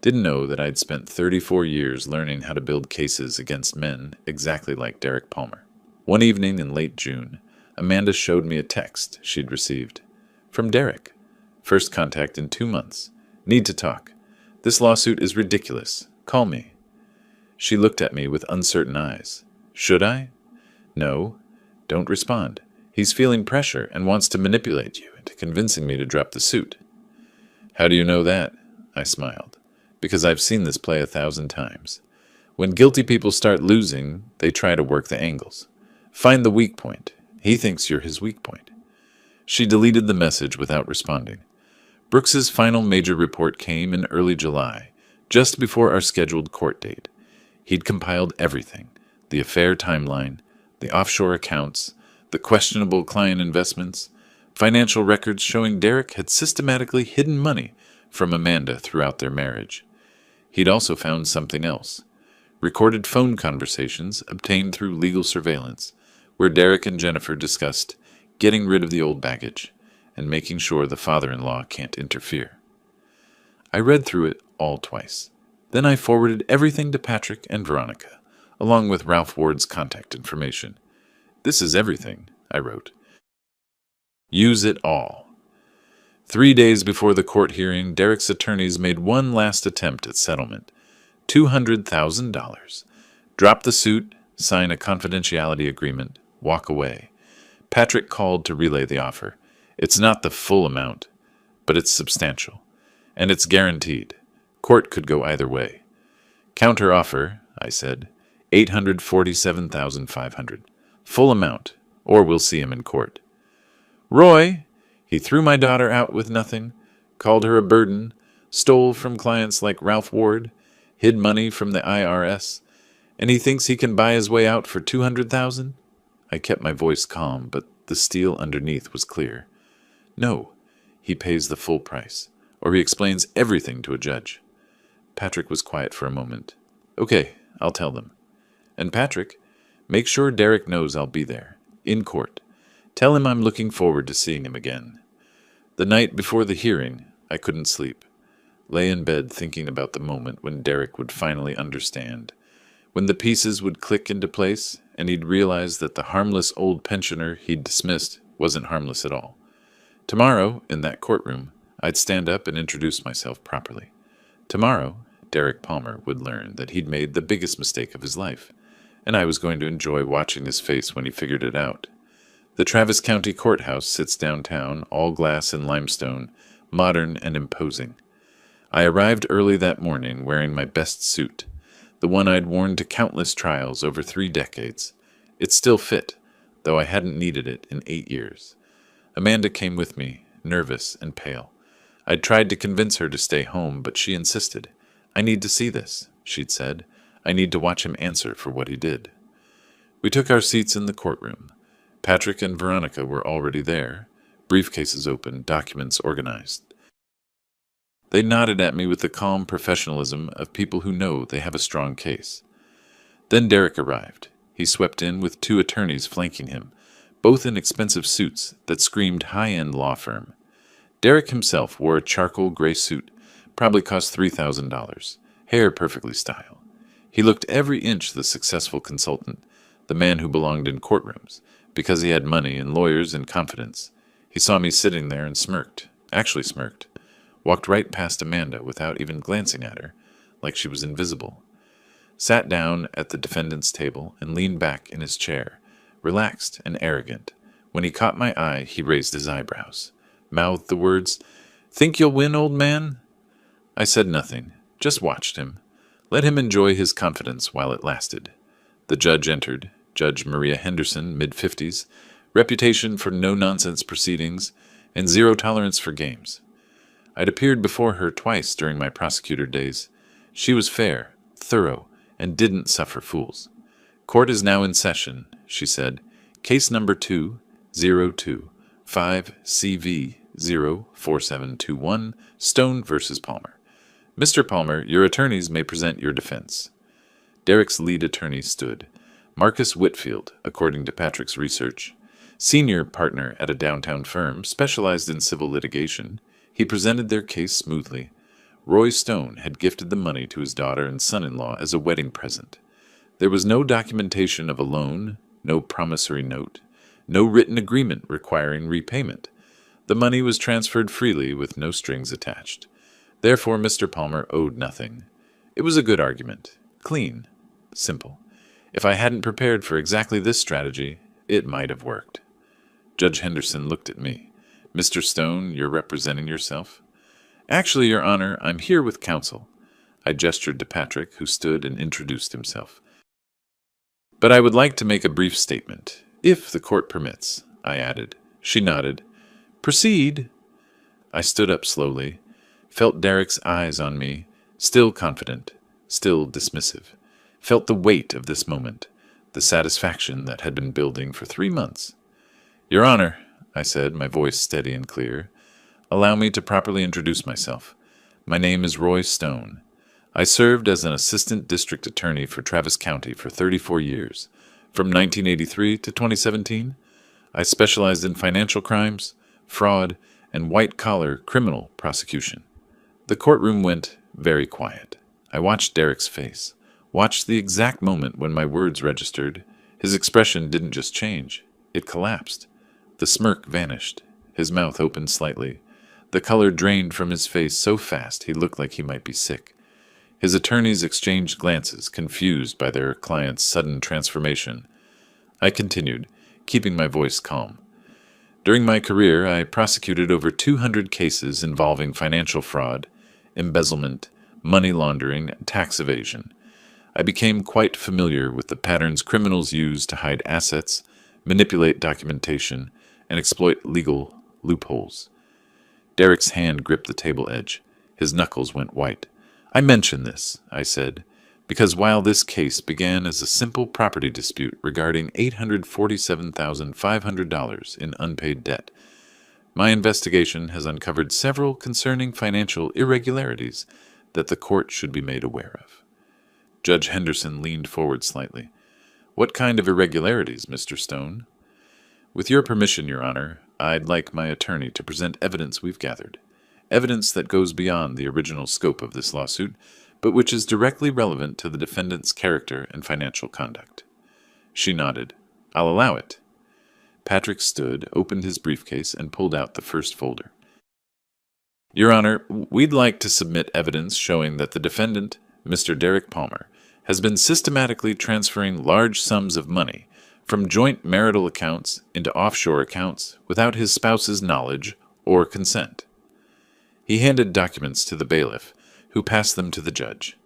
didn't know that I'd spent 34 years learning how to build cases against men exactly like Derek Palmer. One evening in late June, Amanda showed me a text she'd received. From Derek. First contact in 2 months. Need to talk. This lawsuit is ridiculous. Call me. She looked at me with uncertain eyes. Should I? No. Don't respond. He's feeling pressure and wants to manipulate you into convincing me to drop the suit. How do you know that? I smiled. Because I've seen this play 1,000 times. When guilty people start losing, they try to work the angles. Find the weak point. He thinks you're his weak point. She deleted the message without responding. Brooks's final major report came in early July, just before our scheduled court date. He'd compiled everything, the affair timeline, the offshore accounts, the questionable client investments, financial records showing Derek had systematically hidden money from Amanda throughout their marriage. He'd also found something else, recorded phone conversations obtained through legal surveillance, where Derek and Jennifer discussed getting rid of the old baggage and making sure the father-in-law can't interfere. I read through it all twice. Then I forwarded everything to Patrick and Veronica, along with Ralph Ward's contact information. This is everything, I wrote. Use it all. 3 days before the court hearing, Derek's attorneys made one last attempt at settlement. $200,000. Drop the suit, sign a confidentiality agreement, walk away. Patrick called to relay the offer. It's not the full amount, but it's substantial. And it's guaranteed. Court could go either way. Counter offer, I said, $847,500. Full amount, or we'll see him in court. Roy, he threw my daughter out with nothing, called her a burden, stole from clients like Ralph Ward, hid money from the IRS, and he thinks he can buy his way out for $200,000? I kept my voice calm, but the steel underneath was clear. No, he pays the full price, or he explains everything to a judge. Patrick was quiet for a moment. Okay, I'll tell them. And Patrick, make sure Derek knows I'll be there, in court. Tell him I'm looking forward to seeing him again. The night before the hearing, I couldn't sleep. Lay in bed thinking about the moment when Derek would finally understand, when the pieces would click into place and he'd realize that the harmless old pensioner he'd dismissed wasn't harmless at all. Tomorrow, in that courtroom, I'd stand up and introduce myself properly. Tomorrow, Derek Palmer would learn that he'd made the biggest mistake of his life, and I was going to enjoy watching his face when he figured it out. The Travis County Courthouse sits downtown, all glass and limestone, modern and imposing. I arrived early that morning wearing my best suit, the one I'd worn to countless trials over 3 decades. It still fit, though I hadn't needed it in 8 years. Amanda came with me, nervous and pale. I'd tried to convince her to stay home, but she insisted. I need to see this, she'd said. I need to watch him answer for what he did. We took our seats in the courtroom. Patrick and Veronica were already there, briefcases open, documents organized. They nodded at me with the calm professionalism of people who know they have a strong case. Then Derek arrived. He swept in with 2 attorneys flanking him, both in expensive suits that screamed high-end law firm. Derek himself wore a charcoal gray suit, probably cost $3,000, hair perfectly styled. He looked every inch the successful consultant, the man who belonged in courtrooms, because he had money and lawyers and confidence. He saw me sitting there and smirked, actually smirked. Walked right past Amanda without even glancing at her, like she was invisible. Sat down at the defendant's table and leaned back in his chair, relaxed and arrogant. When he caught my eye, he raised his eyebrows, mouthed the words, "Think you'll win, old man?" I said nothing, just watched him. Let him enjoy his confidence while it lasted. The judge entered, Judge Maria Henderson, mid-50s, reputation for no-nonsense proceedings and zero tolerance for games. I'd appeared before her twice during my prosecutor days. She was fair, thorough, and didn't suffer fools. Court is now in session, she said. Case number 2-02-5CV-04721, Stone versus Palmer. Mr. Palmer, your attorneys may present your defense. Derek's lead attorney stood. Marcus Whitfield, according to Patrick's research. Senior partner at a downtown firm specialized in civil litigation. He presented their case smoothly. Roy Stone had gifted the money to his daughter and son-in-law as a wedding present. There was no documentation of a loan, no promissory note, no written agreement requiring repayment. The money was transferred freely with no strings attached. Therefore, Mr. Palmer owed nothing. It was a good argument. Clean. Simple. If I hadn't prepared for exactly this strategy, it might have worked. Judge Henderson looked at me. Mr. Stone, you're representing yourself? Actually, Your Honor, I'm here with counsel. I gestured to Patrick, who stood and introduced himself. But I would like to make a brief statement, if the court permits, I added. She nodded. Proceed. I stood up slowly, felt Derek's eyes on me, still confident, still dismissive. Felt the weight of this moment, the satisfaction that had been building for 3 months. Your Honor, I said, my voice steady and clear, allow me to properly introduce myself. My name is Roy Stone. I served as an assistant district attorney for Travis County for 34 years. From 1983 to 2017, I specialized in financial crimes, fraud, and white-collar criminal prosecution. The courtroom went very quiet. I watched Derek's face, watched the exact moment when my words registered. His expression didn't just change, it collapsed. The smirk vanished. His mouth opened slightly. The color drained from his face so fast he looked like he might be sick. His attorneys exchanged glances, confused by their client's sudden transformation. I continued, keeping my voice calm. During my career, I prosecuted over 200 cases involving financial fraud, embezzlement, money laundering, and tax evasion. I became quite familiar with the patterns criminals use to hide assets, manipulate documentation, and exploit legal loopholes. Derek's hand gripped the table edge. His knuckles went white. "I mention this," I said, "because while this case began as a simple property dispute regarding $847,500 in unpaid debt, my investigation has uncovered several concerning financial irregularities that the court should be made aware of." Judge Henderson leaned forward slightly. "What kind of irregularities, Mr. Stone?" "With your permission, Your Honor, I'd like my attorney to present evidence we've gathered. Evidence that goes beyond the original scope of this lawsuit, but which is directly relevant to the defendant's character and financial conduct." She nodded. "I'll allow it." Patrick stood, opened his briefcase, and pulled out the first folder. "Your Honor, we'd like to submit evidence showing that the defendant, Mr. Derek Palmer, has been systematically transferring large sums of money from joint marital accounts into offshore accounts without his spouse's knowledge or consent." He handed documents to the bailiff, who passed them to the judge.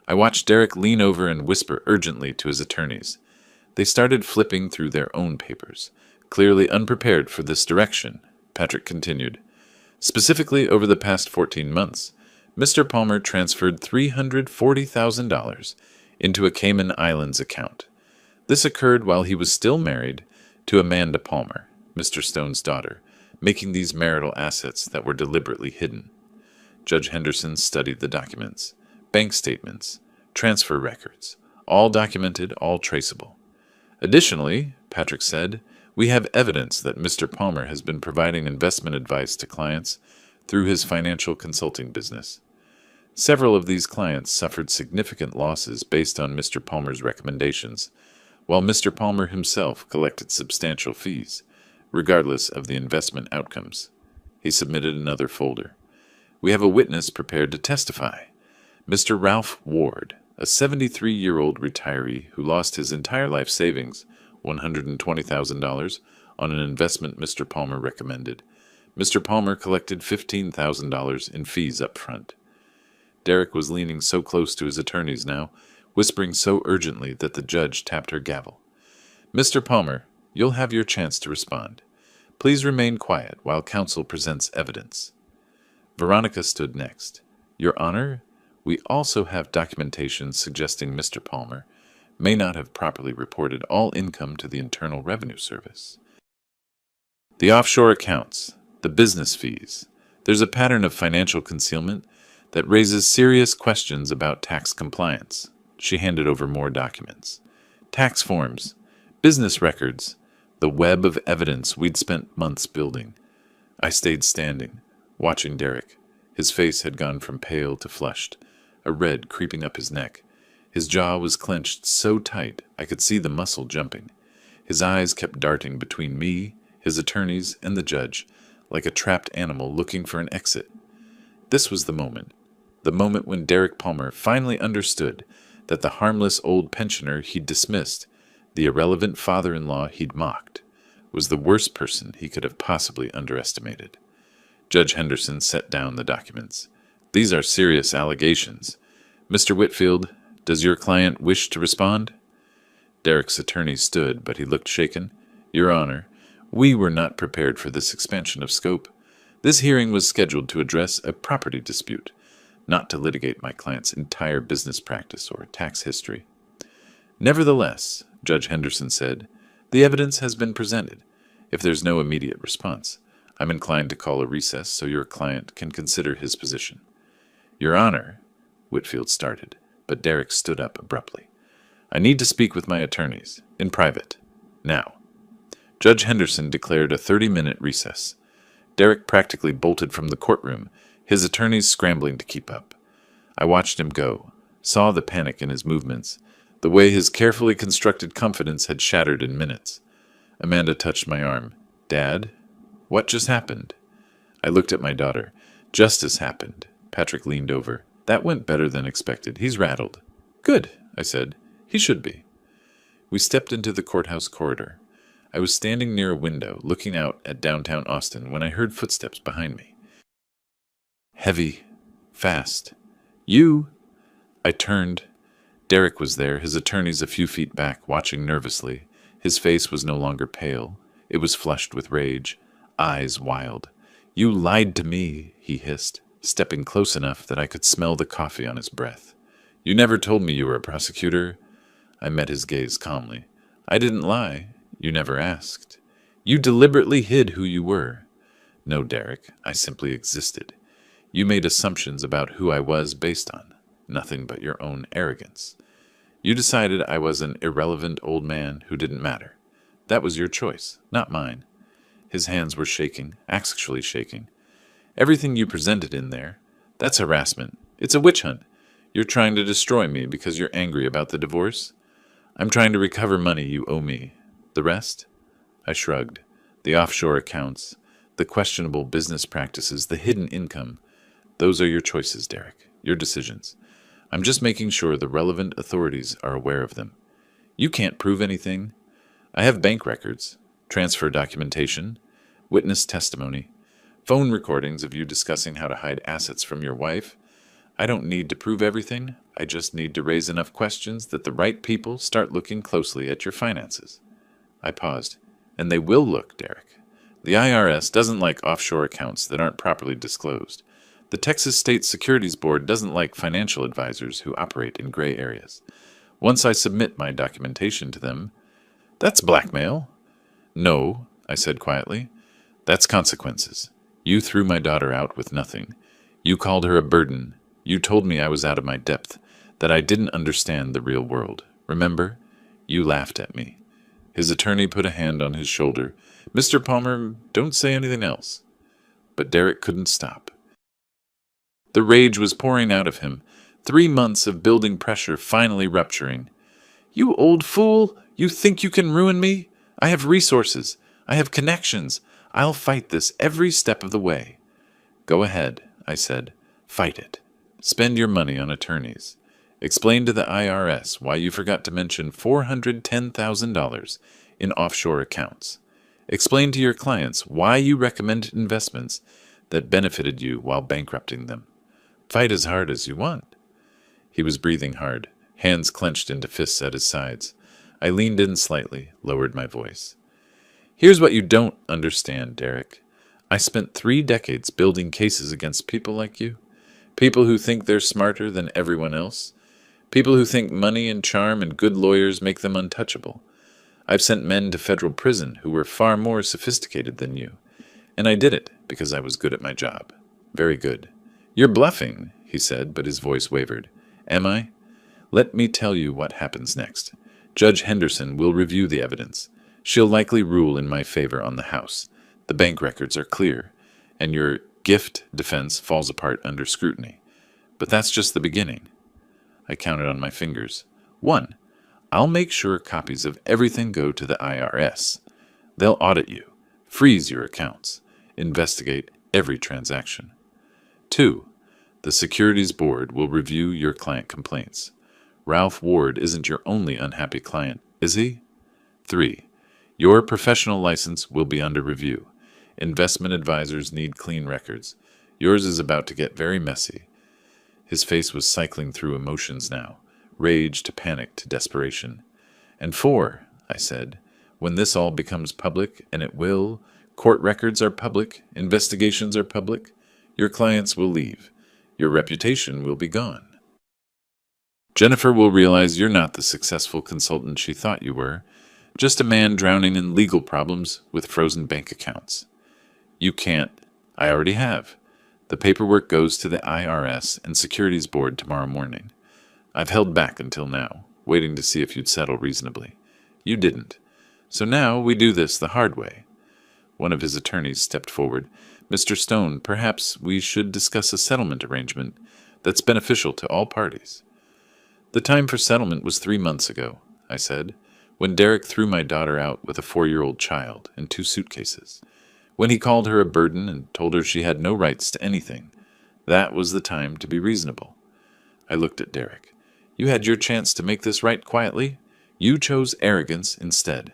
I watched Derek lean over and whisper urgently to his attorneys. They started flipping through their own papers. Clearly unprepared for this direction, Patrick continued. "Specifically, over the past 14 months, Mr. Palmer transferred $340,000 into a Cayman Islands account. This occurred while he was still married to Amanda Palmer, Mr. Stone's daughter, making these marital assets that were deliberately hidden." Judge Henderson studied the documents, bank statements, transfer records, all documented, all traceable. "Additionally," Patrick said, "we have evidence that Mr. Palmer has been providing investment advice to clients through his financial consulting business. Several of these clients suffered significant losses based on Mr. Palmer's recommendations, while Mr. Palmer himself collected substantial fees, regardless of the investment outcomes." He submitted another folder. "We have a witness prepared to testify. Mr. Ralph Ward, a 73-year-old retiree who lost his entire life savings, $120,000, on an investment Mr. Palmer recommended. Mr. Palmer collected $15,000 in fees up front." Derek was leaning so close to his attorneys now, whispering so urgently that the judge tapped her gavel. "Mr. Palmer, you'll have your chance to respond. Please remain quiet while counsel presents evidence." Veronica stood next. "Your Honor, we also have documentation suggesting Mr. Palmer may not have properly reported all income to the Internal Revenue Service. The offshore accounts, the business fees. There's a pattern of financial concealment that raises serious questions about tax compliance." She handed over more documents. "Tax forms, business records, the web of evidence we'd spent months building." I stayed standing, watching Derek. His face had gone from pale to flushed, a red creeping up his neck. His jaw was clenched so tight I could see the muscle jumping. His eyes kept darting between me, his attorneys, and the judge, like a trapped animal looking for an exit. This was the moment when Derek Palmer finally understood that the harmless old pensioner he'd dismissed, the irrelevant father-in-law he'd mocked, was the worst person he could have possibly underestimated. Judge Henderson set down the documents. "These are serious allegations. Mr. Whitfield, does your client wish to respond?" Derek's attorney stood, but he looked shaken. "Your Honor, we were not prepared for this expansion of scope. This hearing was scheduled to address a property dispute, not to litigate my client's entire business practice or tax history." "Nevertheless," Judge Henderson said, "the evidence has been presented. If there's no immediate response, I'm inclined to call a recess so your client can consider his position." "Your Honor," Whitfield started, but Derek stood up abruptly. "I need to speak with my attorneys, in private, now." Judge Henderson declared a 30-minute recess. Derek practically bolted from the courtroom, his attorneys scrambling to keep up. I watched him go, saw the panic in his movements, the way his carefully constructed confidence had shattered in minutes. Amanda touched my arm. "Dad, what just happened?" I looked at my daughter. "Justice happened." Patrick leaned over. "That went better than expected. He's rattled." "Good," I said. "He should be." We stepped into the courthouse corridor. I was standing near a window, looking out at downtown Austin, when I heard footsteps behind me. Heavy, fast. "You!" I turned. Derek was there, his attorneys a few feet back, watching nervously. His face was no longer pale. It was flushed with rage, eyes wild. "You lied to me," he hissed. stepping close enough that I could smell the coffee on his breath. "You never told me you were a prosecutor." I met his gaze calmly. "I didn't lie. You never asked. You deliberately hid who you were." "No, Derek, I simply existed. You made assumptions about who I was based on nothing but your own arrogance. You decided I was an irrelevant old man who didn't matter. That was your choice, not mine." His hands were shaking, actually shaking. "Everything you presented in there, that's harassment. It's a witch hunt. You're trying to destroy me because you're angry about the divorce? I'm trying to recover money you owe me. The rest?" I shrugged. "The offshore accounts, the questionable business practices, the hidden income. Those are your choices, Derek, your decisions. I'm just making sure the relevant authorities are aware of them. You can't prove anything. I have bank records, transfer documentation, witness testimony, phone recordings of you discussing how to hide assets from your wife. I don't need to prove everything. I just need to raise enough questions that the right people start looking closely at your finances." I paused. "And they will look, Derek. The IRS doesn't like offshore accounts that aren't properly disclosed. The Texas State Securities Board doesn't like financial advisors who operate in gray areas. Once I submit my documentation to them—" "That's blackmail." "No," I said quietly. "That's consequences. You threw my daughter out with nothing. You called her a burden. You told me I was out of my depth, that I didn't understand the real world. Remember? You laughed at me." His attorney put a hand on his shoulder. "Mr. Palmer, don't say anything else." But Derek couldn't stop. The rage was pouring out of him, 3 months of building pressure finally rupturing. "You old fool! You think you can ruin me? I have resources. I have connections. I'll fight this every step of the way." "Go ahead," I said. "Fight it. Spend your money on attorneys. Explain to the IRS why you forgot to mention $410,000 in offshore accounts. Explain to your clients why you recommended investments that benefited you while bankrupting them. Fight as hard as you want." He was breathing hard, hands clenched into fists at his sides. I leaned in slightly, lowered my voice. "Here's what you don't understand, Derek. I spent 3 decades building cases against people like you. People who think they're smarter than everyone else. People who think money and charm and good lawyers make them untouchable. I've sent men to federal prison who were far more sophisticated than you. And I did it because I was good at my job. Very good." "You're bluffing," he said, but his voice wavered. "Am I? Let me tell you what happens next. Judge Henderson will review the evidence. She'll likely rule in my favor on the house. The bank records are clear, and your gift defense falls apart under scrutiny. But that's just the beginning." I counted on my fingers. 1. I'll make sure copies of everything go to the IRS. They'll audit you, freeze your accounts, investigate every transaction. 2. The Securities Board will review your client complaints. Ralph Ward isn't your only unhappy client, is he? 3. Your professional license will be under review. Investment advisors need clean records. Yours is about to get very messy. His face was cycling through emotions now, rage to panic to desperation. "And 4, I said, "when this all becomes public, and it will, court records are public, investigations are public, your clients will leave. Your reputation will be gone. Jennifer will realize you're not the successful consultant she thought you were, just a man drowning in legal problems with frozen bank accounts. You can't. I already have. The paperwork goes to the IRS and Securities Board tomorrow morning. I've held back until now, waiting to see if you'd settle reasonably. You didn't. So now we do this the hard way." One of his attorneys stepped forward. "Mr. Stone, perhaps we should discuss a settlement arrangement that's beneficial to all parties." "The time for settlement was 3 months ago," I said, "when Derek threw my daughter out with a 4-year-old child and 2 suitcases. When he called her a burden and told her she had no rights to anything. That was the time to be reasonable." I looked at Derek. "You had your chance to make this right quietly. You chose arrogance instead."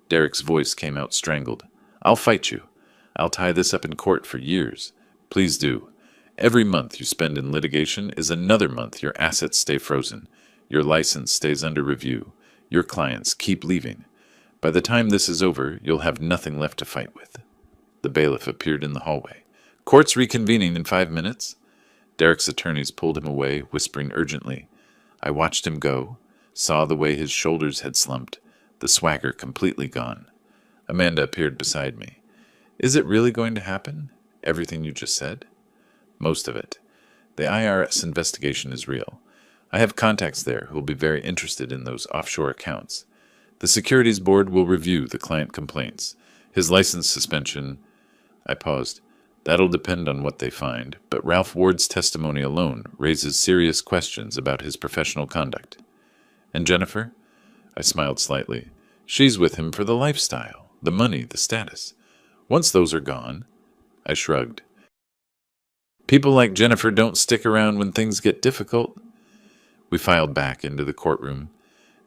Derek's voice came out strangled. "I'll fight you. I'll tie this up in court for years. Please do. Every month you spend in litigation is another month your assets stay frozen. Your license stays under review. Your clients keep leaving. By the time this is over, you'll have nothing left to fight with." The bailiff appeared in the hallway. "Court's reconvening in 5 minutes." Derek's attorneys pulled him away, whispering urgently. I watched him go, saw the way his shoulders had slumped, the swagger completely gone. Amanda appeared beside me. Is it really going to happen? Everything you just said? Most of it. The IRS investigation is real. I have contacts there who will be very interested in those offshore accounts. The Securities Board will review the client complaints. His license suspension... I paused. That'll depend on what they find, but Ralph Ward's testimony alone raises serious questions about his professional conduct. And Jennifer? I smiled slightly. She's with him for the lifestyle, the money, the status. Once those are gone... I shrugged. People like Jennifer don't stick around when things get difficult. We filed back into the courtroom.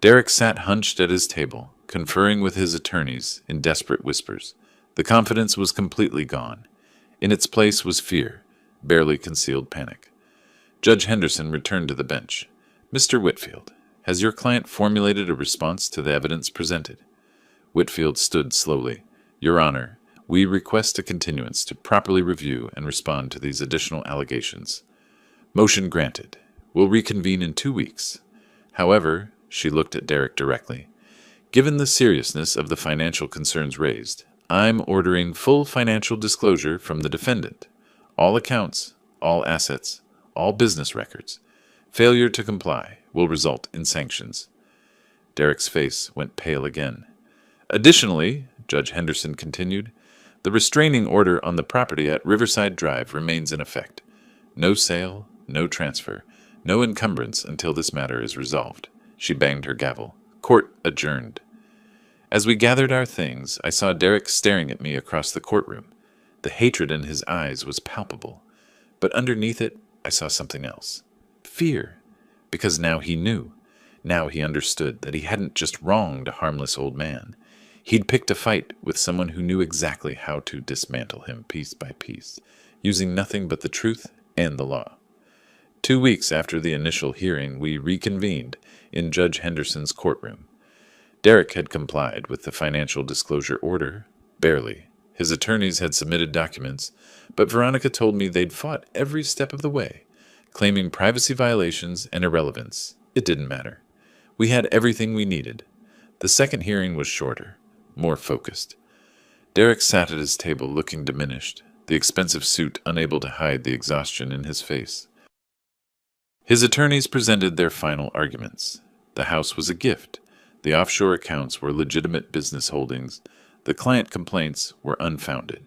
Derek sat hunched at his table, conferring with his attorneys in desperate whispers. The confidence was completely gone. In its place was fear, barely concealed panic. Judge Henderson returned to the bench. Mr. Whitfield, has your client formulated a response to the evidence presented? Whitfield stood slowly. Your Honor, we request a continuance to properly review and respond to these additional allegations. Motion granted. We'll reconvene in 2 weeks. However, she looked at Derek directly. Given the seriousness of the financial concerns raised, I'm ordering full financial disclosure from the defendant. All accounts, all assets, all business records. Failure to comply will result in sanctions. Derek's face went pale again. Additionally, Judge Henderson continued, the restraining order on the property at Riverside Drive remains in effect. No sale, no transfer, no encumbrance until this matter is resolved. She banged her gavel. Court adjourned. As we gathered our things, I saw Derek staring at me across the courtroom. The hatred in his eyes was palpable, but underneath it, I saw something else. Fear. Because now he knew. Now he understood that he hadn't just wronged a harmless old man. He'd picked a fight with someone who knew exactly how to dismantle him piece by piece, using nothing but the truth and the law. 2 weeks after the initial hearing, we reconvened in Judge Henderson's courtroom. Derek had complied with the financial disclosure order, barely. His attorneys had submitted documents, but Veronica told me they'd fought every step of the way, claiming privacy violations and irrelevance. It didn't matter. We had everything we needed. The second hearing was shorter, more focused. Derek sat at his table looking diminished, the expensive suit unable to hide the exhaustion in his face. His attorneys presented their final arguments. The house was a gift. The offshore accounts were legitimate business holdings. The client complaints were unfounded.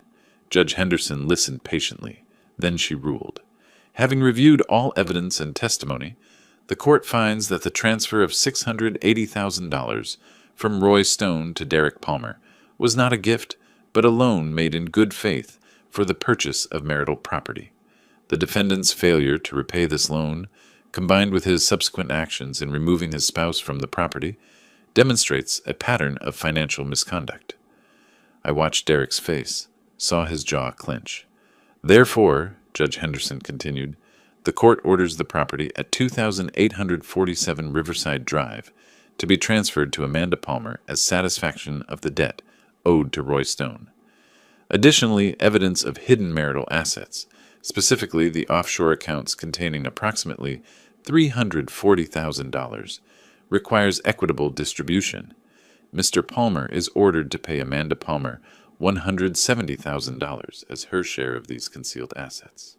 Judge Henderson listened patiently. Then she ruled. Having reviewed all evidence and testimony, the court finds that the transfer of $680,000 from Roy Stone to Derek Palmer was not a gift, but a loan made in good faith for the purchase of marital property. The defendant's failure to repay this loan, combined with his subsequent actions in removing his spouse from the property, demonstrates a pattern of financial misconduct. I watched Derek's face, saw his jaw clench. Therefore, Judge Henderson continued, the court orders the property at 2847 Riverside Drive to be transferred to Amanda Palmer as satisfaction of the debt owed to Roy Stone. Additionally, evidence of hidden marital assets, specifically the offshore accounts containing approximately $340,000, requires equitable distribution. Mr. Palmer is ordered to pay Amanda Palmer $170,000 as her share of these concealed assets.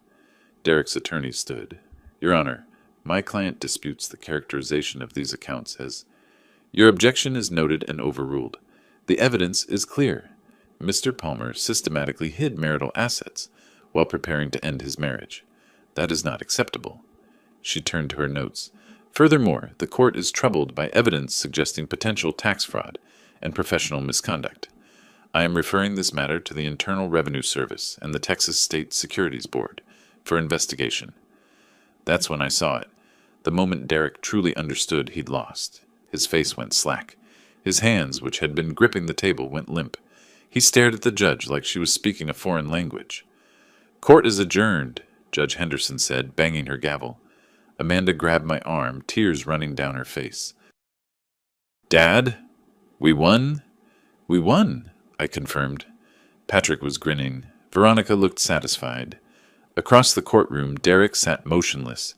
Derek's attorney stood. Your Honor, my client disputes the characterization of these accounts as, your objection is noted and overruled. The evidence is clear. Mr. Palmer systematically hid marital assets while preparing to end his marriage. That is not acceptable. She turned to her notes. Furthermore, the court is troubled by evidence suggesting potential tax fraud and professional misconduct. I am referring this matter to the Internal Revenue Service and the Texas State Securities Board for investigation. That's when I saw it. The moment Derek truly understood he'd lost. His face went slack. His hands, which had been gripping the table, went limp. He stared at the judge like she was speaking a foreign language. Court is adjourned, Judge Henderson said, banging her gavel. Amanda grabbed my arm, tears running down her face. Dad? We won? We won, I confirmed. Patrick was grinning. Veronica looked satisfied. Across the courtroom, Derek sat motionless,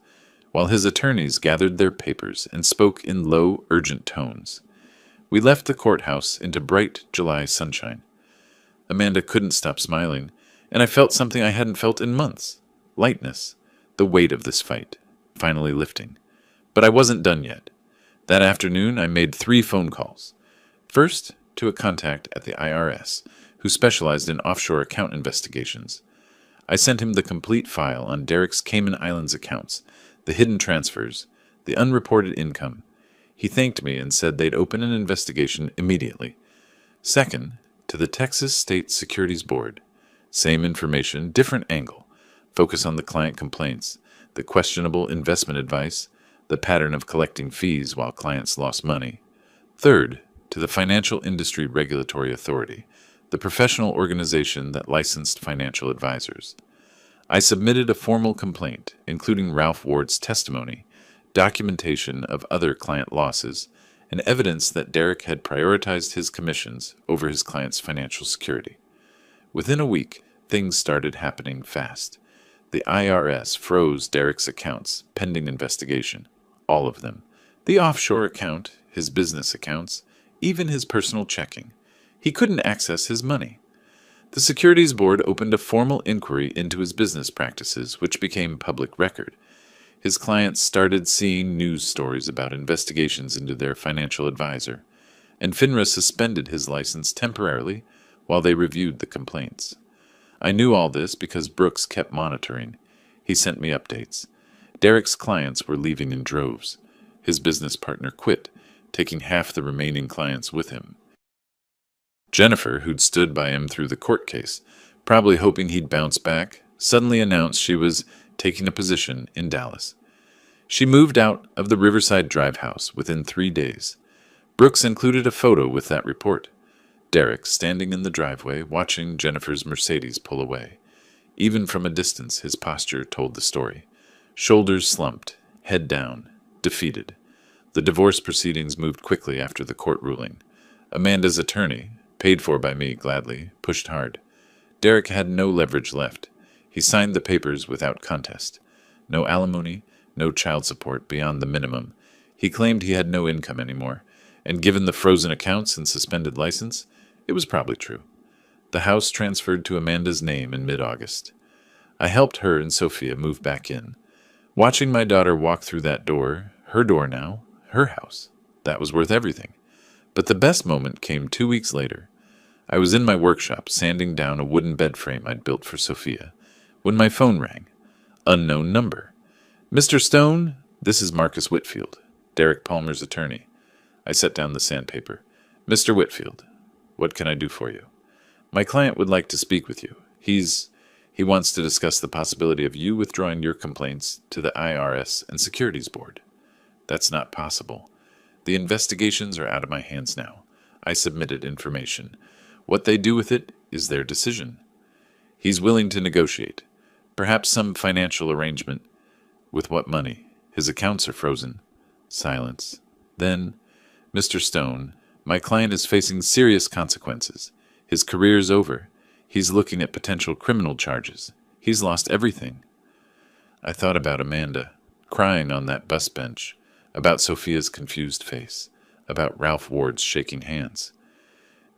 while his attorneys gathered their papers and spoke in low, urgent tones. We left the courthouse into bright July sunshine. Amanda couldn't stop smiling, and I felt something I hadn't felt in months. Lightness, the weight of this fight, finally lifting. But I wasn't done yet. That afternoon, I made 3 phone calls. First, to a contact at the IRS, who specialized in offshore account investigations. I sent him the complete file on Derek's Cayman Islands accounts, the hidden transfers, the unreported income. He thanked me and said they'd open an investigation immediately. Second, to the Texas State Securities Board. Same information, different angle. Focus on the client complaints, the questionable investment advice, the pattern of collecting fees while clients lost money. Third, to the Financial Industry Regulatory Authority, the professional organization that licensed financial advisors. I submitted a formal complaint, including Ralph Ward's testimony, documentation of other client losses, and evidence that Derek had prioritized his commissions over his client's financial security. Within a week, things started happening fast. The IRS froze Derek's accounts, pending investigation. All of them. The offshore account, his business accounts, even his personal checking. He couldn't access his money. The Securities Board opened a formal inquiry into his business practices, which became public record. His clients started seeing news stories about investigations into their financial advisor, and FINRA suspended his license temporarily while they reviewed the complaints. I knew all this because Brooks kept monitoring. He sent me updates. Derek's clients were leaving in droves. His business partner quit, taking half the remaining clients with him. Jennifer, who'd stood by him through the court case, probably hoping he'd bounce back, suddenly announced she was taking a position in Dallas. She moved out of the Riverside Drive house within 3 days. Brooks included a photo with that report. Derek standing in the driveway, watching Jennifer's Mercedes pull away. Even from a distance, his posture told the story. Shoulders slumped, head down, defeated. The divorce proceedings moved quickly after the court ruling. Amanda's attorney, paid for by me gladly, pushed hard. Derek had no leverage left. He signed the papers without contest. No alimony, no child support beyond the minimum. He claimed he had no income anymore, and given the frozen accounts and suspended license, it was probably true. The house transferred to Amanda's name in mid-August. I helped her and Sophia move back in. Watching my daughter walk through that door, her door now, her house, that was worth everything. But the best moment came 2 weeks later. I was in my workshop sanding down a wooden bed frame I'd built for Sophia, when my phone rang. Unknown number. Mr. Stone, this is Marcus Whitfield, Derek Palmer's attorney. I set down the sandpaper. Mr. Whitfield, what can I do for you? My client would like to speak with you. He wants to discuss the possibility of you withdrawing your complaints to the IRS and Securities Board. That's not possible. The investigations are out of my hands now. I submitted information. What they do with it is their decision. He's willing to negotiate. Perhaps some financial arrangement. With what money? His accounts are frozen. Silence. Then, Mr. Stone, my client is facing serious consequences. His career's over. He's looking at potential criminal charges. He's lost everything. I thought about Amanda, crying on that bus bench, about Sophia's confused face, about Ralph Ward's shaking hands.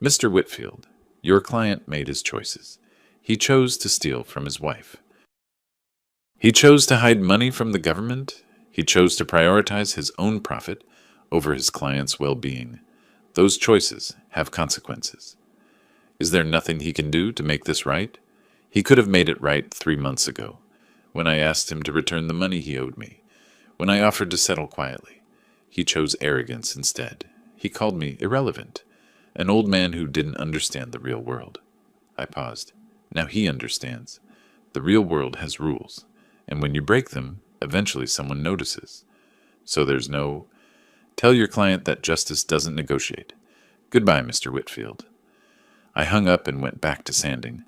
Mr. Whitfield, your client made his choices. He chose to steal from his wife. He chose to hide money from the government. He chose to prioritize his own profit over his client's well-being. Those choices have consequences. Is there nothing he can do to make this right? He could have made it right 3 months ago, when I asked him to return the money he owed me, when I offered to settle quietly. He chose arrogance instead. He called me irrelevant, an old man who didn't understand the real world. I paused. Now he understands. The real world has rules, and when you break them, eventually someone notices. So there's no... Tell your client that justice doesn't negotiate. Goodbye, Mr. Whitfield. I hung up and went back to sanding.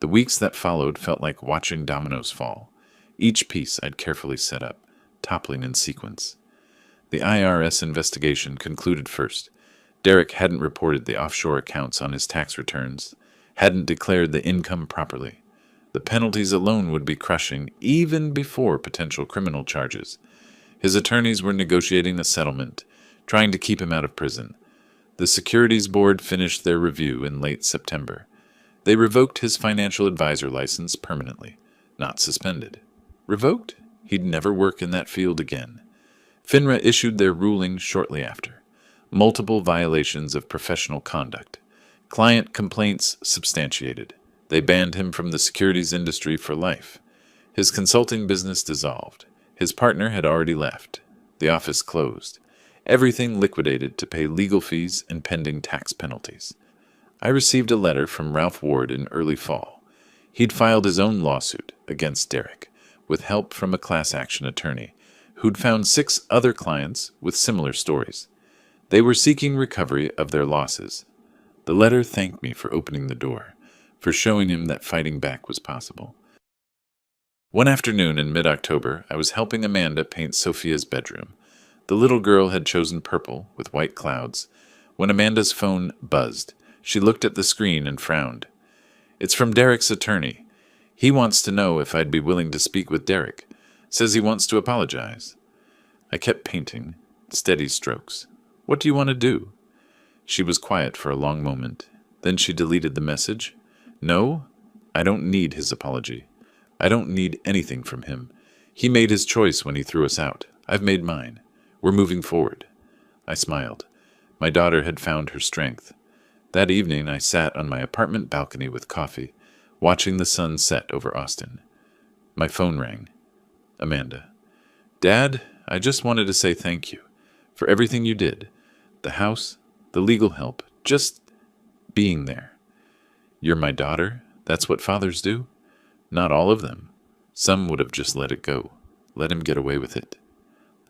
The weeks that followed felt like watching dominoes fall, each piece I'd carefully set up, toppling in sequence. The IRS investigation concluded first. Derek hadn't reported the offshore accounts on his tax returns, hadn't declared the income properly. The penalties alone would be crushing, even before potential criminal charges. His attorneys were negotiating a settlement, trying to keep him out of prison. The Securities Board finished their review in late September. They revoked his financial advisor license permanently, not suspended. Revoked? He'd never work in that field again. FINRA issued their ruling shortly after. Multiple violations of professional conduct. Client complaints substantiated. They banned him from the securities industry for life. His consulting business dissolved. His partner had already left. The office closed. Everything liquidated to pay legal fees and pending tax penalties. I received a letter from Ralph Ward in early fall. He'd filed his own lawsuit against Derek, with help from a class action attorney, who'd found 6 other clients with similar stories. They were seeking recovery of their losses. The letter thanked me for opening the door, for showing him that fighting back was possible. One afternoon in mid-October, I was helping Amanda paint Sophia's bedroom. The little girl had chosen purple with white clouds. When Amanda's phone buzzed, she looked at the screen and frowned. "It's from Derek's attorney. He wants to know if I'd be willing to speak with Derek. Says he wants to apologize." I kept painting, steady strokes. "What do you want to do?" She was quiet for a long moment. Then she deleted the message. "No, I don't need his apology. I don't need anything from him. He made his choice when he threw us out. I've made mine. We're moving forward." I smiled. My daughter had found her strength. That evening I sat on my apartment balcony with coffee, watching the sun set over Austin. My phone rang. Amanda. "Dad, I just wanted to say thank you for everything you did. The house, the legal help, just being there. You're my daughter. That's what fathers do. Not all of them. Some would have just let it go, let him get away with it."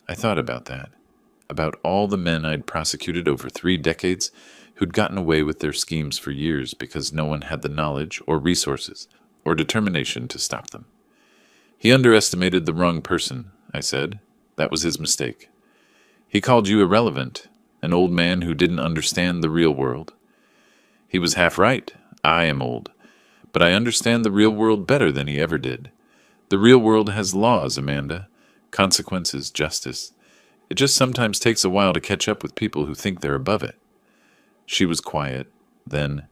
I thought about that, about all the men I'd prosecuted over 3 decades who'd gotten away with their schemes for years because no one had the knowledge or resources or determination to stop them. "He underestimated the wrong person," I said. "That was his mistake. He called you irrelevant, an old man who didn't understand the real world." "He was half right. I am old. But I understand the real world better than he ever did. The real world has laws, Amanda. Consequences, justice. It just sometimes takes a while to catch up with people who think they're above it." She was quiet. Then,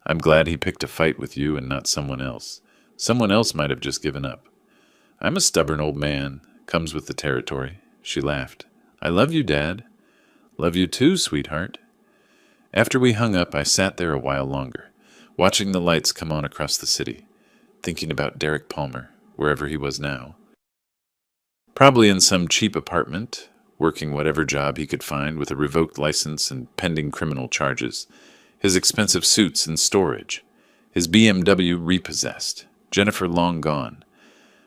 "I'm glad he picked a fight with you and not someone else. Someone else might have just given up." "I'm a stubborn old man. Comes with the territory." She laughed. "I love you, Dad." "Love you too, sweetheart." After we hung up, I sat there a while longer, watching the lights come on across the city, thinking about Derek Palmer, wherever he was now. Probably in some cheap apartment, working whatever job he could find with a revoked license and pending criminal charges, his expensive suits in storage, his BMW repossessed, Jennifer long gone.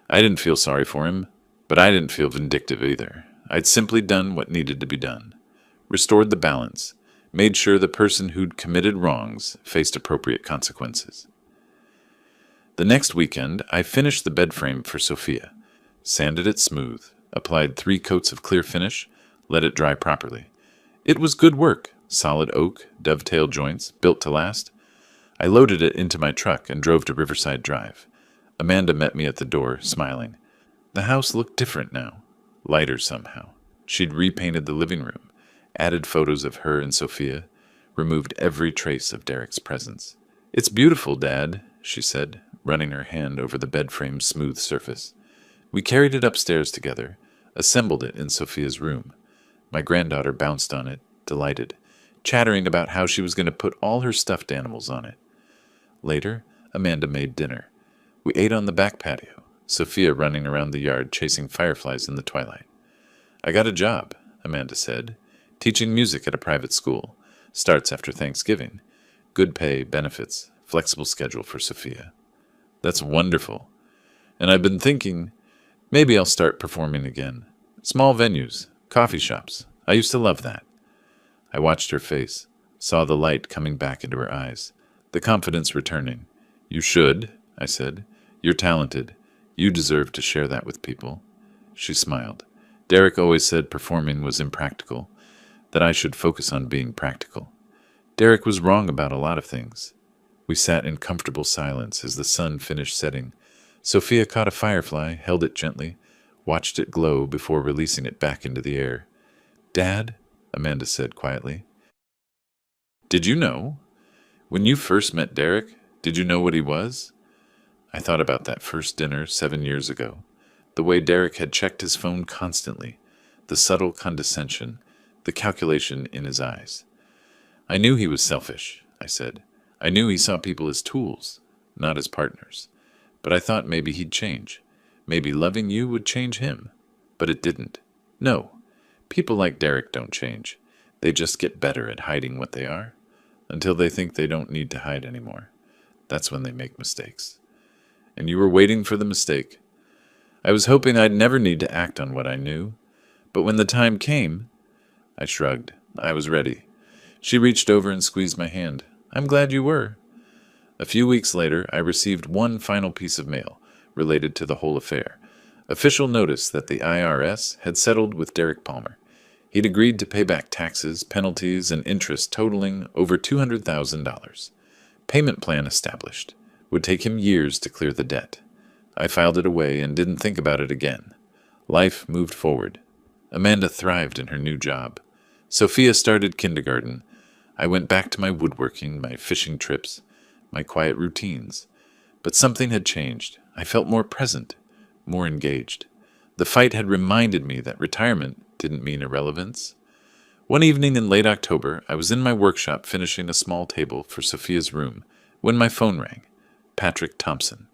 I didn't feel sorry for him, but I didn't feel vindictive either. I'd simply done what needed to be done, restored the balance, made sure the person who'd committed wrongs faced appropriate consequences. The next weekend, I finished the bed frame for Sophia, sanded it smooth, applied 3 coats of clear finish, let it dry properly. It was good work, solid oak, dovetail joints, built to last. I loaded it into my truck and drove to Riverside Drive. Amanda met me at the door, smiling. The house looked different now, lighter somehow. She'd repainted the living room, added photos of her and Sophia, removed every trace of Derek's presence. "It's beautiful, Dad," she said, running her hand over the bed frame's smooth surface. We carried it upstairs together, assembled it in Sophia's room. My granddaughter bounced on it, delighted, chattering about how she was going to put all her stuffed animals on it. Later, Amanda made dinner. We ate on the back patio, Sophia running around the yard chasing fireflies in the twilight. "I got a job," Amanda said, "teaching music at a private school. Starts after Thanksgiving. Good pay, benefits, flexible schedule for Sophia." "That's wonderful. And I've been thinking, maybe I'll start performing again. Small venues, coffee shops. I used to love that." I watched her face, saw the light coming back into her eyes, the confidence returning. "You should," I said. "You're talented. You deserve to share that with people." She smiled. "Derek always said performing was impractical, that I should focus on being practical. Derek was wrong about a lot of things. We sat in comfortable silence as the sun finished setting. Sophia caught a firefly, held it gently, watched it glow before releasing it back into the air. "Dad," Amanda said quietly, "did you know? When you first met Derek, did you know what he was?" I thought about that first dinner 7 years ago. The way Derek had checked his phone constantly, the subtle condescension, the calculation in his eyes. "I knew he was selfish," I said. "I knew he saw people as tools, not as partners. But I thought maybe he'd change. Maybe loving you would change him. But it didn't. No, people like Derek don't change. They just get better at hiding what they are, until they think they don't need to hide anymore. That's when they make mistakes. And you were waiting for the mistake. I was hoping I'd never need to act on what I knew. But when the time came," I shrugged. I was ready. She reached over and squeezed my hand. "I'm glad you were." A few weeks later, I received one final piece of mail related to the whole affair. Official notice that the IRS had settled with Derek Palmer. He'd agreed to pay back taxes, penalties, and interest totaling over $200,000. Payment plan established. Would take him years to clear the debt. I filed it away and didn't think about it again. Life moved forward. Amanda thrived in her new job. Sophia started kindergarten. I went back to my woodworking, my fishing trips, my quiet routines. But something had changed. I felt more present, more engaged. The fight had reminded me that retirement didn't mean irrelevance. One evening in late October, I was in my workshop finishing a small table for Sophia's room when my phone rang. Patrick Thompson.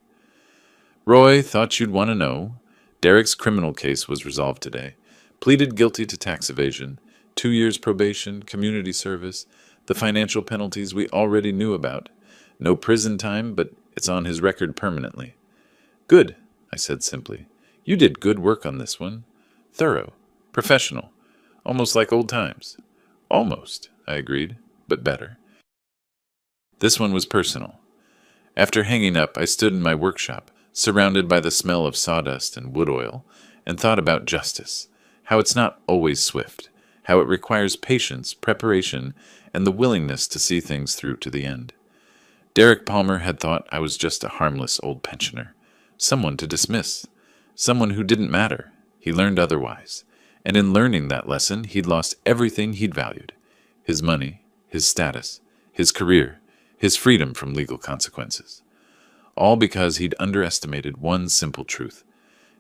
"Roy, thought you'd want to know. Derek's criminal case was resolved today. Pleaded guilty to tax evasion, 2 years probation, community service, the financial penalties we already knew about. No prison time, but it's on his record permanently." "Good," I said simply. "You did good work on this one. Thorough, professional, almost like old times." "Almost," I agreed, "but better." This one was personal. After hanging up, I stood in my workshop, surrounded by the smell of sawdust and wood oil, and thought about justice, how it's not always swift, how it requires patience, preparation, and the willingness to see things through to the end. Derek Palmer had thought I was just a harmless old pensioner, someone to dismiss, someone who didn't matter. He learned otherwise, and in learning that lesson, he'd lost everything he'd valued: his money, his status, his career, his freedom from legal consequences. All because he'd underestimated one simple truth.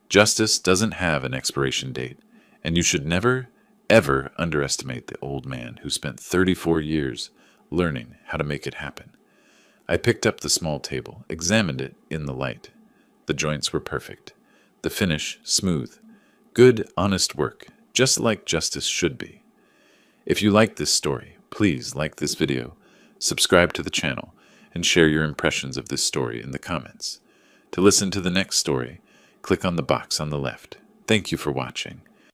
Justice doesn't have an expiration date, and you should never, ever underestimate the old man who spent 34 years learning how to make it happen. I picked up the small table, examined it in the light. The joints were perfect. The finish smooth. Good, honest work, just like justice should be. If you like this story, please like this video, subscribe to the channel, and share your impressions of this story in the comments. To listen to the next story, click on the box on the left. Thank you for watching.